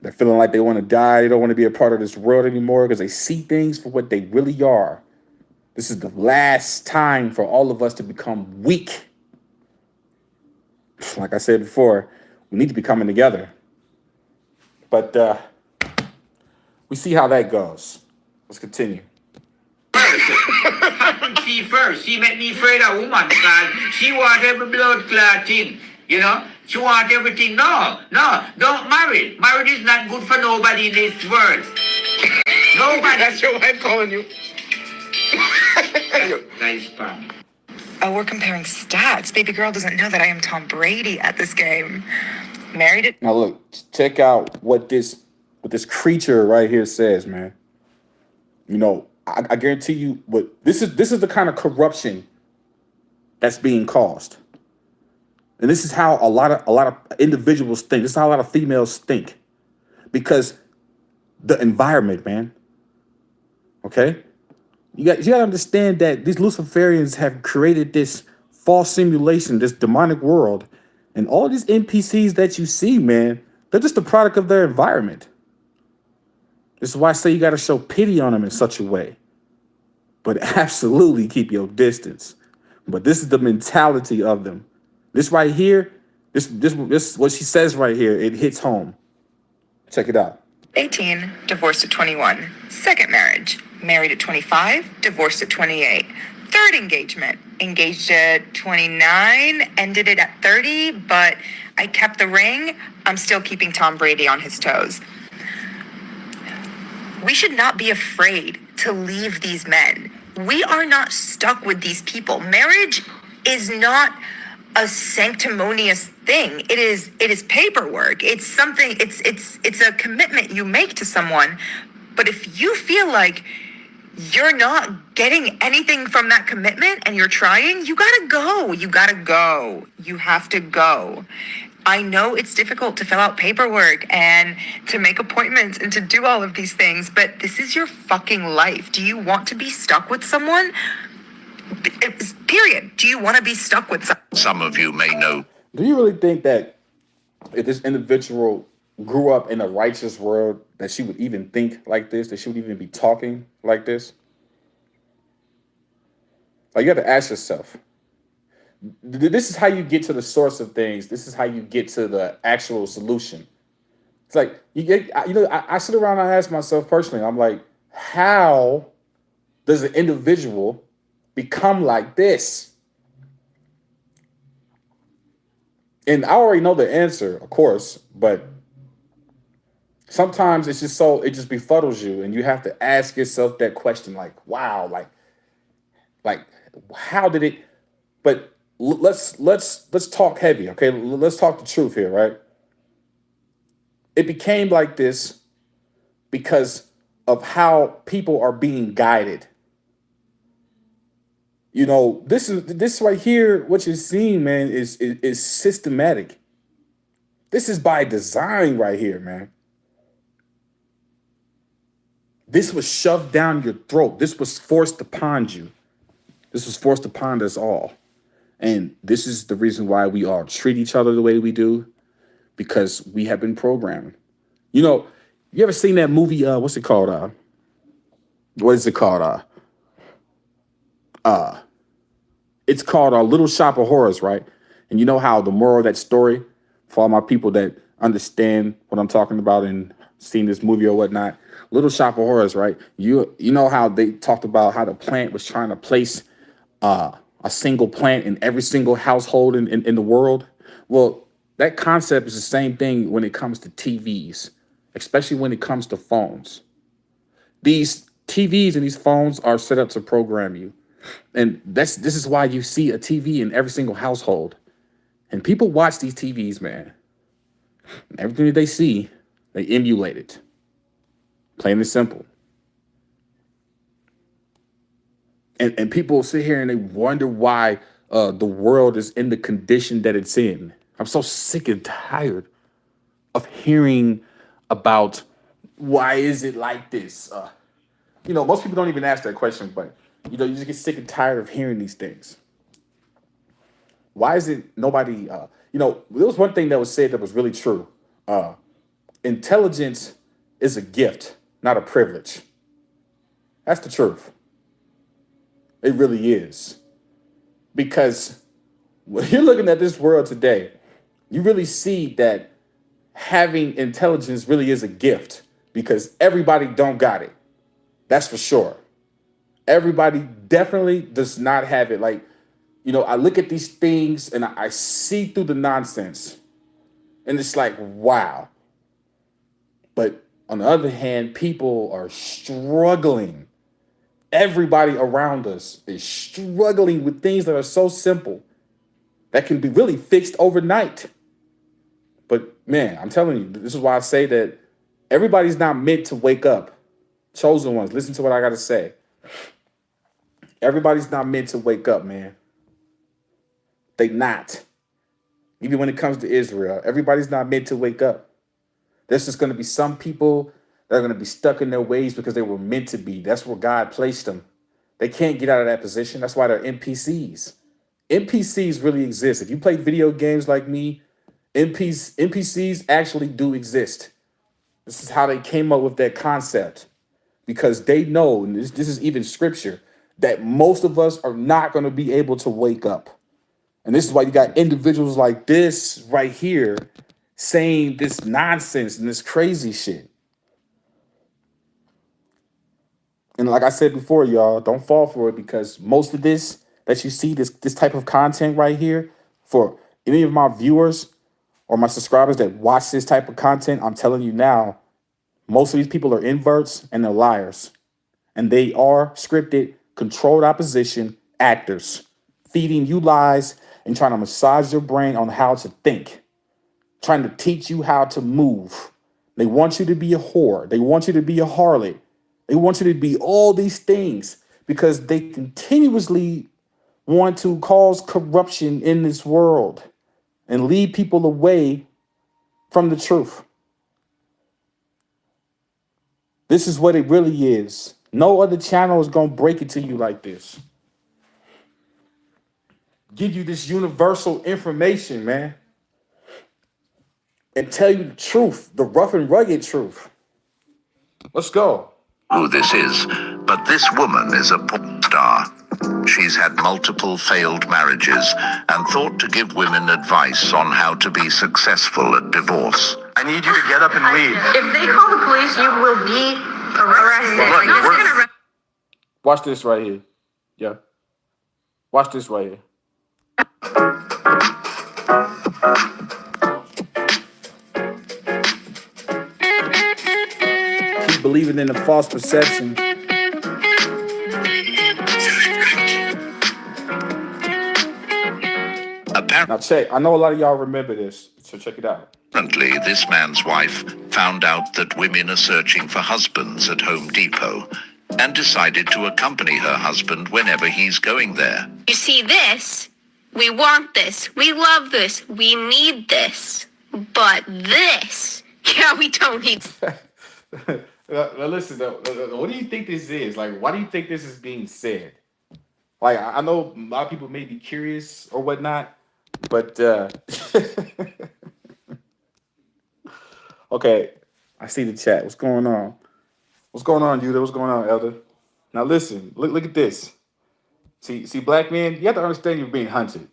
They're feeling like they want to die. They don't want to be a part of this world anymore because they see things for what they really are. This is the last time for all of us to become weak. Like I said before, we need to be coming together. But we see how that goes. Let's continue. She first. She make me afraid of woman because she want every blood clot thing. You know? She want everything. No, don't marry. Marriage is not good for nobody in this world. Nobody. That's your wife calling you. Nice fun. Oh, we're comparing stats. Baby girl doesn't know that I am Tom Brady at this game. Married it. Now look, check out what this creature right here says, man. You know, I guarantee you, what this is the kind of corruption that's being caused, and this is how a lot of individuals think. This is how a lot of females think, because the environment, man. Okay, you got to understand that these Luciferians have created this false simulation, this demonic world, and all these NPCs that you see, man, they're just a product of their environment. This is why I say you got to show pity on them in such a way. But absolutely keep your distance. But this is the mentality of them. This right here, this what she says right here, it hits home. Check it out. 18, divorced at 21. Second marriage, married at 25, divorced at 28. Third engagement, engaged at 29, ended it at 30, but I kept the ring. I'm still keeping Tom Brady on his toes. We should not be afraid to leave these men. We are not stuck with these people. Marriage is not a sanctimonious thing. It is paperwork. It's something, it's a commitment you make to someone. But if you feel like you're not getting anything from that commitment and you're trying, you gotta go. You gotta go. You have to go. I know it's difficult to fill out paperwork and to make appointments and to do all of these things, but this is your fucking life. Do you want to be stuck with someone? Period. Do you want to be stuck with someone? Some of you may know. Do you really think that if this individual grew up in a righteous world, that she would even think like this, that she would even be talking like this? Like, you have to ask yourself, This is how you get to the source of things. This is how you get to the actual solution. It's like I sit around and I ask myself personally, I'm like, how does an individual become like this? And I already know the answer, of course, but sometimes it just befuddles you, and you have to ask yourself that question, like, wow, like how did it? But let's talk heavy, okay? Let's talk the truth here, right? It became like this because of how people are being guided. This right here, what you're seeing, man, is systematic. This is by design right here, man. This was shoved down your throat. This was forced upon you. This was forced upon us all. And this is the reason why we all treat each other the way we do, because we have been programmed. You ever seen that movie? What's it called? What is it called? It's called Little Shop of Horrors, right? And you know how the moral of that story, for all my people that understand what I'm talking about and seen this movie or whatnot, Little Shop of Horrors, right? You know how they talked about how the plant was trying to place a single plant in every single household in the world? Well, that concept is the same thing when it comes to TVs, especially when it comes to phones. These TVs and these phones are set up to program you. And this is why you see a TV in every single household. And people watch these TVs, man. And everything that they see, they emulate it. Plain and simple. And people sit here and they wonder why the world is in the condition that it's in. I'm so sick and tired of hearing about why is it like this. Most people don't even ask that question, but you just get sick and tired of hearing these things. Why is it nobody? There was one thing that was said that was really true. Intelligence is a gift, not a privilege. That's the truth. It really is. Because when you're looking at this world today, you really see that having intelligence really is a gift, because everybody don't got it. That's for sure. Everybody definitely does not have it. Like, I look at these things and I see through the nonsense, and it's like, wow. But on the other hand, people are struggling. Everybody around us is struggling with things that are so simple that can be really fixed overnight. But man, I'm telling you, this is why I say that everybody's not meant to wake up. Chosen ones, listen to what I got to say. Everybody's not meant to wake up, man. They not. Even when it comes to Israel, everybody's not meant to wake up. There's just going to be some people that are going to be stuck in their ways because they were meant to be. That's where God placed them. They can't get out of that position. That's why they're NPCs. NPCs really exist. If you play video games like me, NPCs actually do exist. This is how they came up with that concept, because they know, and this is even scripture, that most of us are not going to be able to wake up. And this is why you got individuals like this right here saying this nonsense and this crazy shit. And like I said before, y'all, don't fall for it, because most of this that you see, this type of content right here, for any of my viewers or my subscribers that watch this type of content, I'm telling you now, most of these people are inverts and they're liars. And they are scripted, controlled opposition actors, feeding you lies and trying to massage your brain on how to think, trying to teach you how to move. They want you to be a whore. They want you to be a harlot. They want you to be all these things because they continuously want to cause corruption in this world and lead people away from the truth. This is what it really is. No other channel is going to break it to you like this. Give you this universal information, man. And tell you the truth, the rough and rugged truth. Let's go. Who this is, but this woman is a porn star. She's had multiple failed marriages and thought to give women advice on how to be successful at divorce. I need you to get up and leave. If they call the police, you will be arrested. Well, look, watch this right here. Yeah. Watch this right here. Keep believing in the false perception. Now check. I know a lot of y'all remember this, so check it out. Apparently, this man's wife found out that women are searching for husbands at Home Depot and decided to accompany her husband whenever he's going there. You see this? We want this. We love this. We need this. But this, yeah, we don't need. Now listen, though, what do you think this is? Like, why do you think this is being said? Like, I know a lot of people may be curious or whatnot, but okay, I see the chat. What's going on? What's going on, Yuda? What's going on, Elder? Now listen, look at this. See, black men, you have to understand you're being hunted.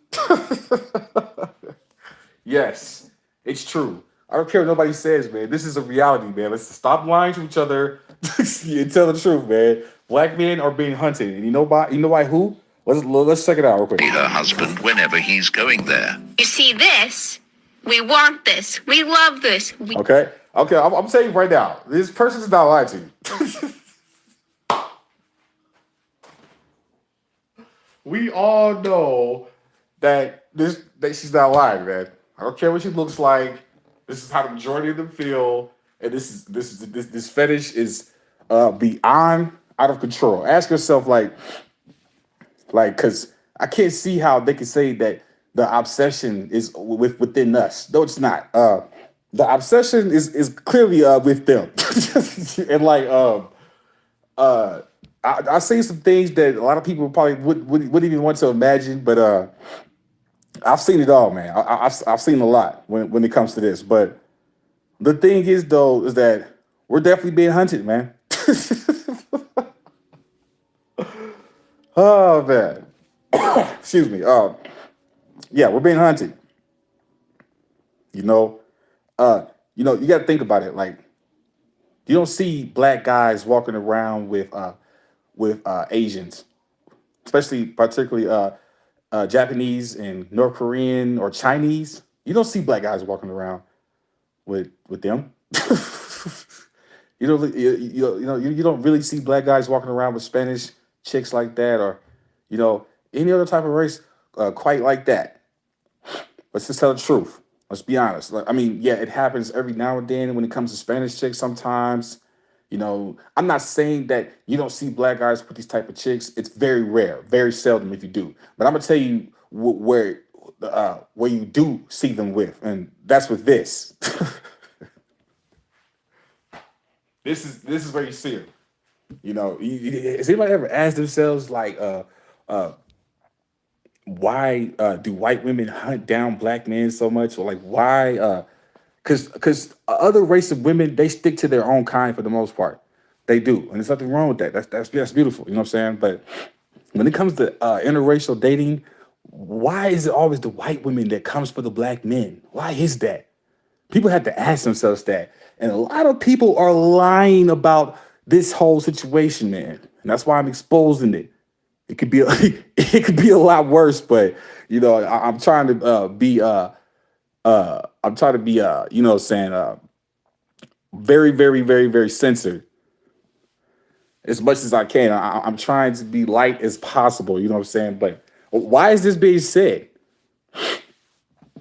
Yes, it's true. I don't care what nobody says, man. This is a reality, man. Let's stop lying to each other and tell the truth, man. Black men are being hunted, and you know why? Who? Let's check it out real quick. Her husband whenever he's going there. You see this? We want this. We love this. Okay. I'm saying right now, this person's not lying to you. We all know that she's not lying, man. I don't care what she looks like. This is how the majority of them feel, and this fetish is beyond out of control. Ask yourself, like, because I can't see how they can say that the obsession is within us. No, it's not. The obsession is clearly with them, and like I say some things that a lot of people probably wouldn't even want to imagine, but I've seen it all, man. I've seen a lot when it comes to this. But the thing is, though, is that we're definitely being hunted, man. Oh man, excuse me. Yeah, we're being hunted. You know, you got to think about it. Like, you don't see black guys walking around with Asians, particularly Japanese and North Korean or Chinese. You don't see black guys walking around with them. You don't really see black guys walking around with Spanish chicks like that, or any other type of race quite like that. Let's just tell the truth. Let's be honest. Like, I mean, yeah, it happens every now and then when it comes to Spanish chicks. Sometimes, I'm not saying that you don't see black guys with these type of chicks. It's very rare, very seldom if you do. But I'm gonna tell you where you do see them with, and that's with this. This is where you see it. Has anybody ever asked themselves, like, why do white women hunt down black men so much? Or like, why? Because other race of women, they stick to their own kind for the most part. They do, and there's nothing wrong with that. That's beautiful. You know what I'm saying? But when it comes to interracial dating, why is it always the white women that comes for the black men? Why is that? People have to ask themselves that. And a lot of people are lying about this whole situation, man. And that's why I'm exposing it. It could be a lot worse, but I'm trying to be very, very, very, very censored as much as I can. I'm trying to be light as possible, you know what I'm saying? But why is this being said?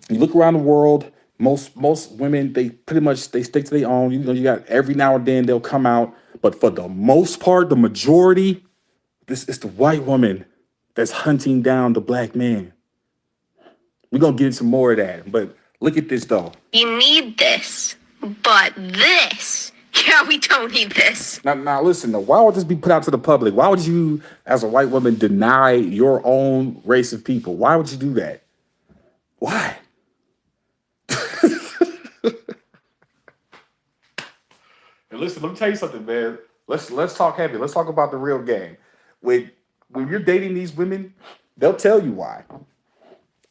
You look around the world, most women, they pretty much they stick to their own. You got every now and then they'll come out, but for the most part, the majority, this is the white woman that's hunting down the black man. We're gonna get into more of that, but look at this though. You need this, but this, yeah, we don't need this. Now listen though, why would this be put out to the public? Why would you, as a white woman, deny your own race of people? Why would you do that? Why? And listen, let me tell you something, man. Let's talk heavy. Let's talk about the real game. When when you're dating these women, they'll tell you why.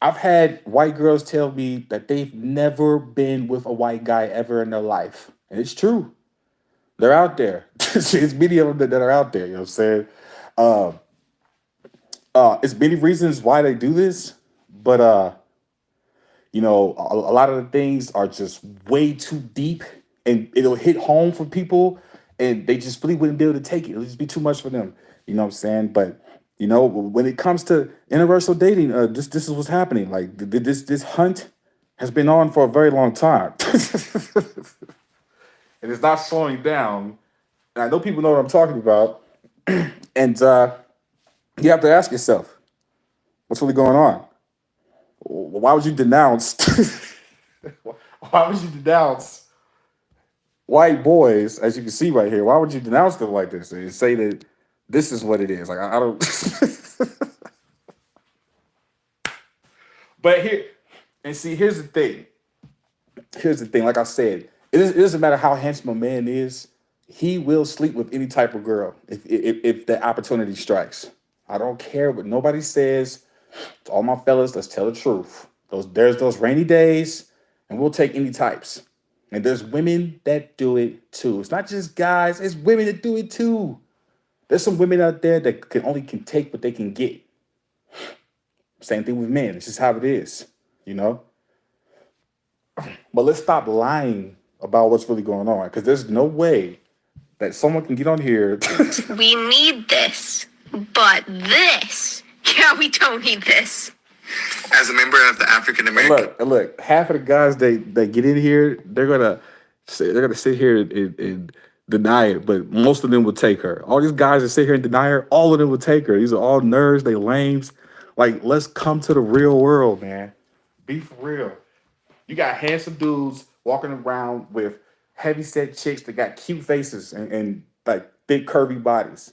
I've had white girls tell me that they've never been with a white guy ever in their life. And it's true. They're out there. It's many of them that are out there, you know what I'm saying? Uh, it's many reasons why they do this, but a lot of the things are just way too deep and it'll hit home for people and they just really wouldn't be able to take it. It'll just be too much for them. You know what I'm saying? But when it comes to universal dating, this is what's happening. Like this hunt has been on for a very long time. And it's not slowing down. And I know people know what I'm talking about. And you have to ask yourself, what's really going on? Why would you denounce? Why would you denounce white boys, as you can see right here? Why would you denounce them like this and say that this is what it is? Like I don't. But here's the thing. Here's the thing. Like I said, it doesn't matter how handsome a man is. He will sleep with any type of girl if the opportunity strikes. I don't care what nobody says. To all my fellas, let's tell the truth. There's those rainy days, and we'll take any types. And there's women that do it too. It's not just guys, it's women that do it too. There's some women out there that can take what they can get. Same thing with men. It's just how it is, you know? But let's stop lying about what's really going on, because there's no way that someone can get on here. We need this, but this, yeah, we don't need this. As a member of the African American. Look, half of the guys that get in here, they're gonna sit here and deny it, but most of them will take her. All these guys that sit here and deny her, all of them will take her. These are all nerds, they lames. Like, let's come to the real world, man. Be for real. You got handsome dudes walking around with heavy set chicks that got cute faces and like big curvy bodies.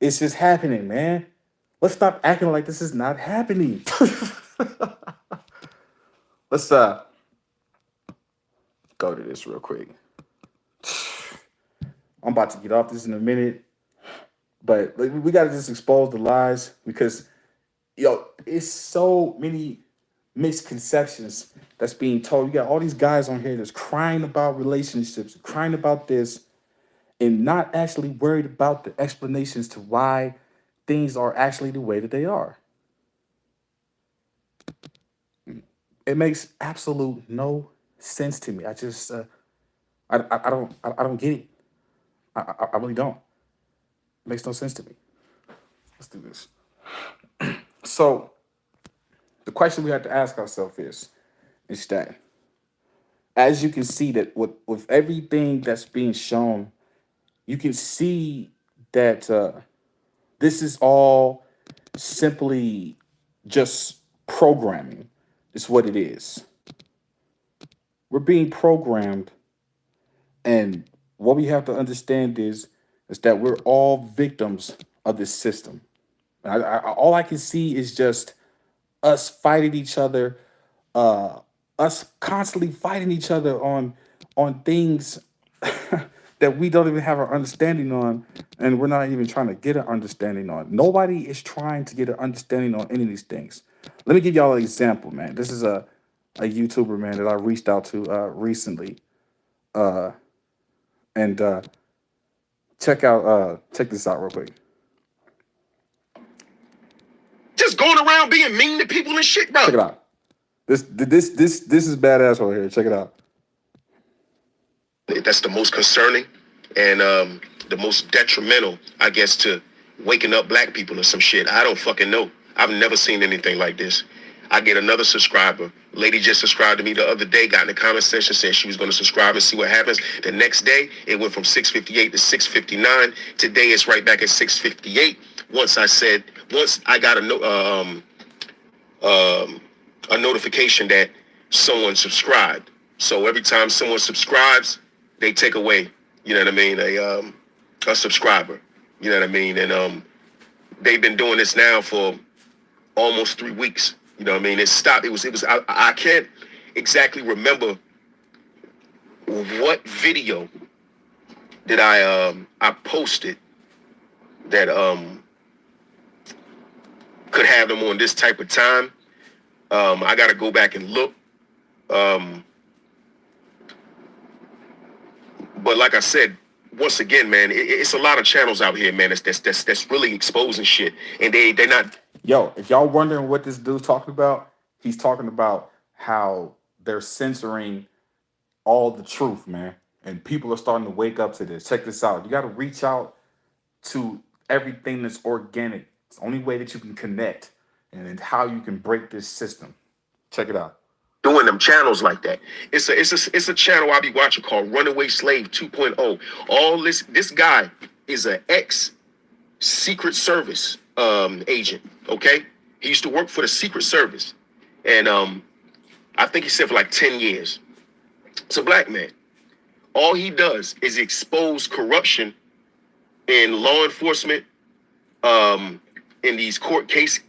It's just happening, man. Let's stop acting like this is not happening. Let's go to this real quick. I'm about to get off this in a minute, but we got to just expose the lies, because it's so many misconceptions that's being told. You got all these guys on here that's crying about relationships, crying about this, and not actually worried about the explanations to why things are actually the way that they are. It makes absolute no sense to me. I just I don't get it. I really don't. It makes no sense to me. Let's do this. So the question we have to ask ourselves is that, as you can see, that with everything that's being shown, you can see that this is all simply just programming. It's what it is. We're being programmed, and what we have to understand is that we're all victims of this system. All I can see is just us fighting each other, us constantly fighting each other on things that we don't even have an understanding on, and we're not even trying to get an understanding on. Nobody is trying to get an understanding on any of these things. Let me give y'all an example, man. This is a YouTuber, man, that I reached out to recently. And check this out real quick. Just going around being mean to people and shit, bro. Check it out. This is badass over here. Check it out. That's the most concerning and the most detrimental, I guess, to waking up black people or some shit. I don't fucking know. I've never seen anything like this. I get another subscriber. Lady just subscribed to me the other day, got in the comment section, said she was going to subscribe and see what happens. The next day, it went from 658 to 659. Today, it's right back at 658. Once I got a notification that someone subscribed. So every time someone subscribes, they take away, you know what I mean, a subscriber. You know what I mean? And they've been doing this now for almost 3 weeks. You know what I mean? It stopped. I can't exactly remember what video did I posted that could have them on this type of time. I got to go back and look. But like I said, once again, man, it's a lot of channels out here, man. That's really exposing shit, and they're not. Yo, if y'all wondering what this dude's talking about, he's talking about how they're censoring all the truth, man. And people are starting to wake up to this. Check this out. You got to reach out to everything that's organic. It's the only way that you can connect and how you can break this system. Check it out. Doing them channels like that. It's a channel I be watching called Runaway Slave 2.0. All this guy is an ex Secret Service agent. Okay, he used to work for the Secret Service, and I think he said for like 10 years. It's a black man. All he does is expose corruption in law enforcement, in these court case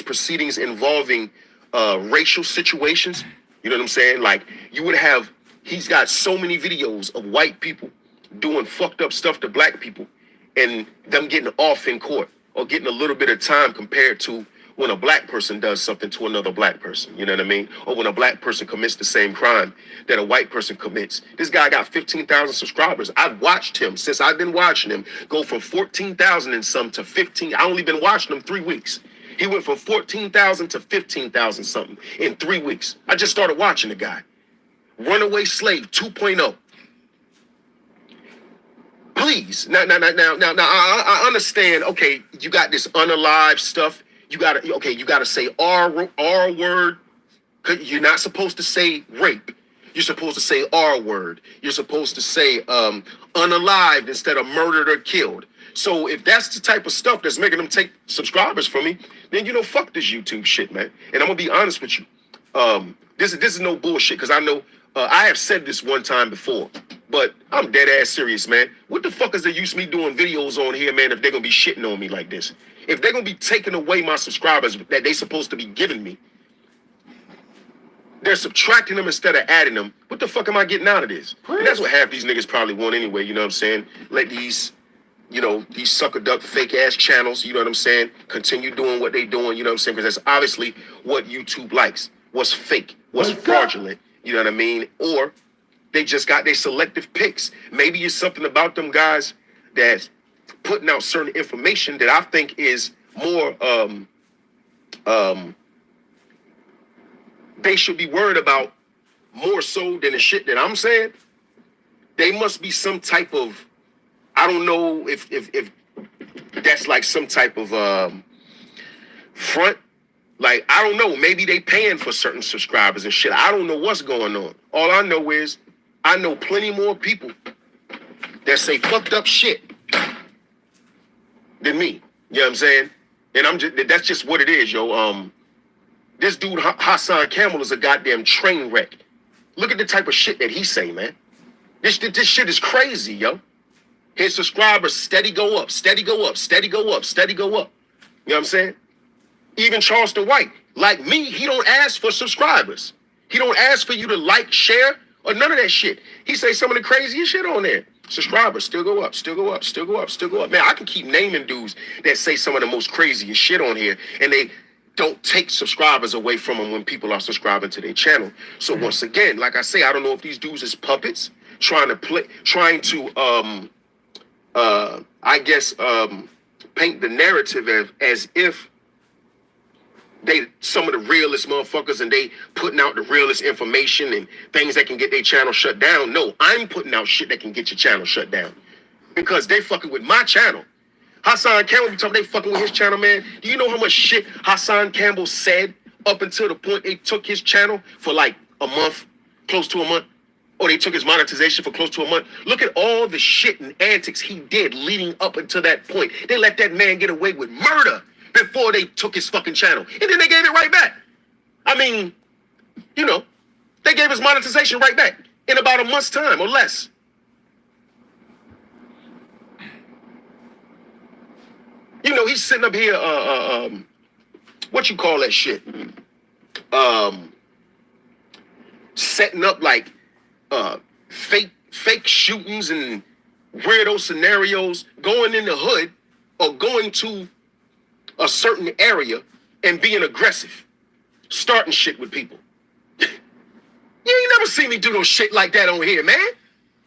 proceedings involving racial situations. You know what I'm saying? Like, you would have, he's got so many videos of white people doing fucked up stuff to black people and them getting off in court or getting a little bit of time compared to when a black person does something to another black person. You know what I mean? Or when a black person commits the same crime that a white person commits. This guy got 15,000 subscribers. I've watched him since I've been watching him go from 14,000 and some to 15. I only been watching him 3 weeks. He went from 14,000 to 15,000 something in 3 weeks. I just started watching the guy. Runaway Slave 2.0. Please. Now, I understand, okay, you got this unalive stuff. You gotta say R word. You're not supposed to say rape. You're supposed to say R word. You're supposed to say unalived instead of murdered or killed. So if that's the type of stuff that's making them take subscribers from me, then fuck this YouTube shit, man. And I'm gonna be honest with you. This is no bullshit, because I know I have said this one time before, but I'm dead ass serious, man. What the fuck is the use me doing videos on here, man, if they're gonna be shitting on me like this? If they're gonna be taking away my subscribers that they supposed to be giving me, they're subtracting them instead of adding them. What the fuck am I getting out of this? And that's what half these niggas probably want anyway, you know what I'm saying? Let these, these sucker duck fake ass channels, you know what I'm saying, continue doing what they doing, you know what I'm saying? Because that's obviously what YouTube likes. What's fake, what's fraudulent, you know what I mean? Or they just got their selective picks. Maybe it's something about them guys that's putting out certain information that I think is more, they should be worried about more so than the shit that I'm saying. They must be some type of, I don't know if that's like some type of front. Like, I don't know. Maybe they paying for certain subscribers and shit. I don't know what's going on. All I know is I know plenty more people that say fucked up shit than me. You know what I'm saying? And that's just what it is, yo. This dude, Hassan Campbell, is a goddamn train wreck. Look at the type of shit that he say, man. This shit is crazy, yo. His subscribers steady go up, steady go up, steady go up, steady go up. You know what I'm saying? Even Charleston White, like me, he don't ask for subscribers. He don't ask for you to like, share, or none of that shit. He say some of the craziest shit on there. Subscribers still go up, still go up, still go up, still go up. Man, I can keep naming dudes that say some of the most craziest shit on here, and they don't take subscribers away from them when people are subscribing to their channel. So once again, like I say, I don't know if these dudes is puppets trying to paint the narrative as if they some of the realest motherfuckers and they putting out the realest information and things that can get their channel shut down. No, I'm putting out shit that can get your channel shut down because they fucking with my channel. Hassan Campbell be talking they fucking with his channel, man. Do you know how much shit Hassan Campbell said up until the point they took his channel for like a month, close to a month? Or they took his monetization for close to a month. Look at all the shit and antics he did leading up until that point. They let that man get away with murder before they took his fucking channel. And then they gave it right back. I mean, they gave his monetization right back in about a month's time or less. He's sitting up here, what you call that shit? Setting up like fake shootings and weirdo scenarios, going in the hood or going to a certain area and being aggressive, starting shit with people. You ain't never seen me do no shit like that on here, man.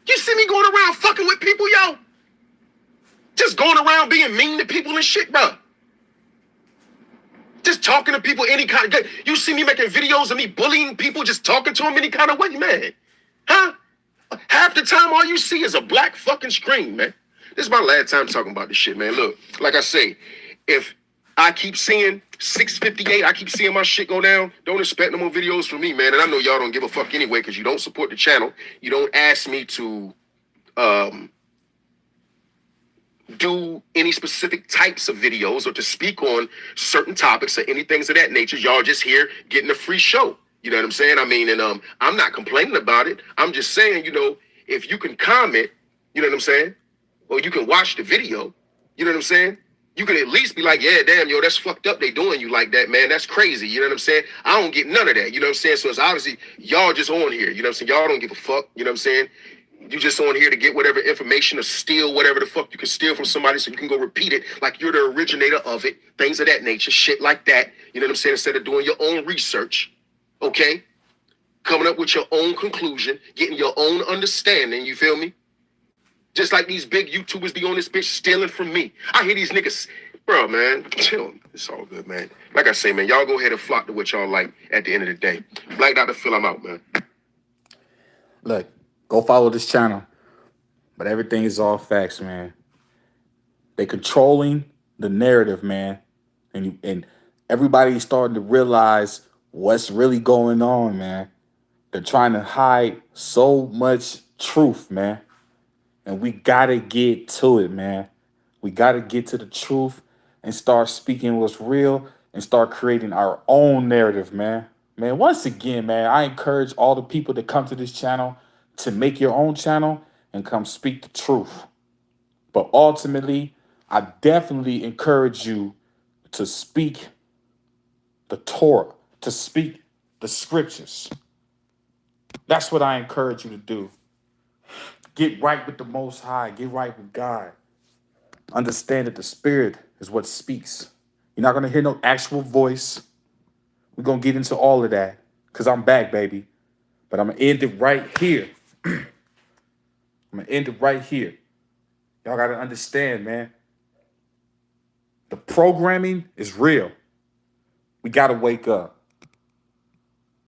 You see me going around fucking with people, yo? Just going around being mean to people and shit, bro. Just talking to people any kind of... You see me making videos of me bullying people, just talking to them any kind of way, man. Huh? Half the time, all you see is a black fucking screen, man. This is my last time talking about this shit, man. Look, like I say, if I keep seeing 658, I keep seeing my shit go down, don't expect no more videos from me, man. And I know y'all don't give a fuck anyway because you don't support the channel. You don't ask me to do any specific types of videos or to speak on certain topics or anything of that nature. Y'all just here getting a free show. You know what I'm saying? I mean, and I'm not complaining about it. I'm just saying, you know, if you can comment, you know what I'm saying? Or you can watch the video, you know what I'm saying? You can at least be like, yeah, damn, yo, that's fucked up. They doing you like that, man. That's crazy. You know what I'm saying? I don't get none of that. You know what I'm saying? So it's obviously y'all just on here. You know what I'm saying? Y'all don't give a fuck. You know what I'm saying? You just on here to get whatever information or steal whatever the fuck you can steal from somebody so you can go repeat it like you're the originator of it. Things of that nature, shit like that. You know what I'm saying? Instead of doing your own research, okay? Coming up with your own conclusion, getting your own understanding, you feel me? Just like these big YouTubers be on this bitch stealing from me. I hear these niggas, bro, man, chill. It's all good, man. Like I say, man, y'all go ahead and flock to what y'all like at the end of the day. Black Dr. Phil, I'm out, man. Look, go follow this channel. But everything is all facts, man. They controlling the narrative, man. And everybody's starting to realize what's really going on, man. They're trying to hide so much truth, man. And we gotta get to it, man. We gotta get to the truth and start speaking what's real and start creating our own narrative, man. Man, once again, man, I encourage all the people that come to this channel to make your own channel and come speak the truth. But ultimately, I definitely encourage you to speak the Torah, to speak the scriptures. That's what I encourage you to do. Get right with the Most High. Get right with God. Understand that the Spirit is what speaks. You're not going to hear no actual voice. We're going to get into all of that because I'm back, baby. But I'm going to end it right here. I'm going to end it right here. Y'all got to understand, man. The programming is real. We got to wake up.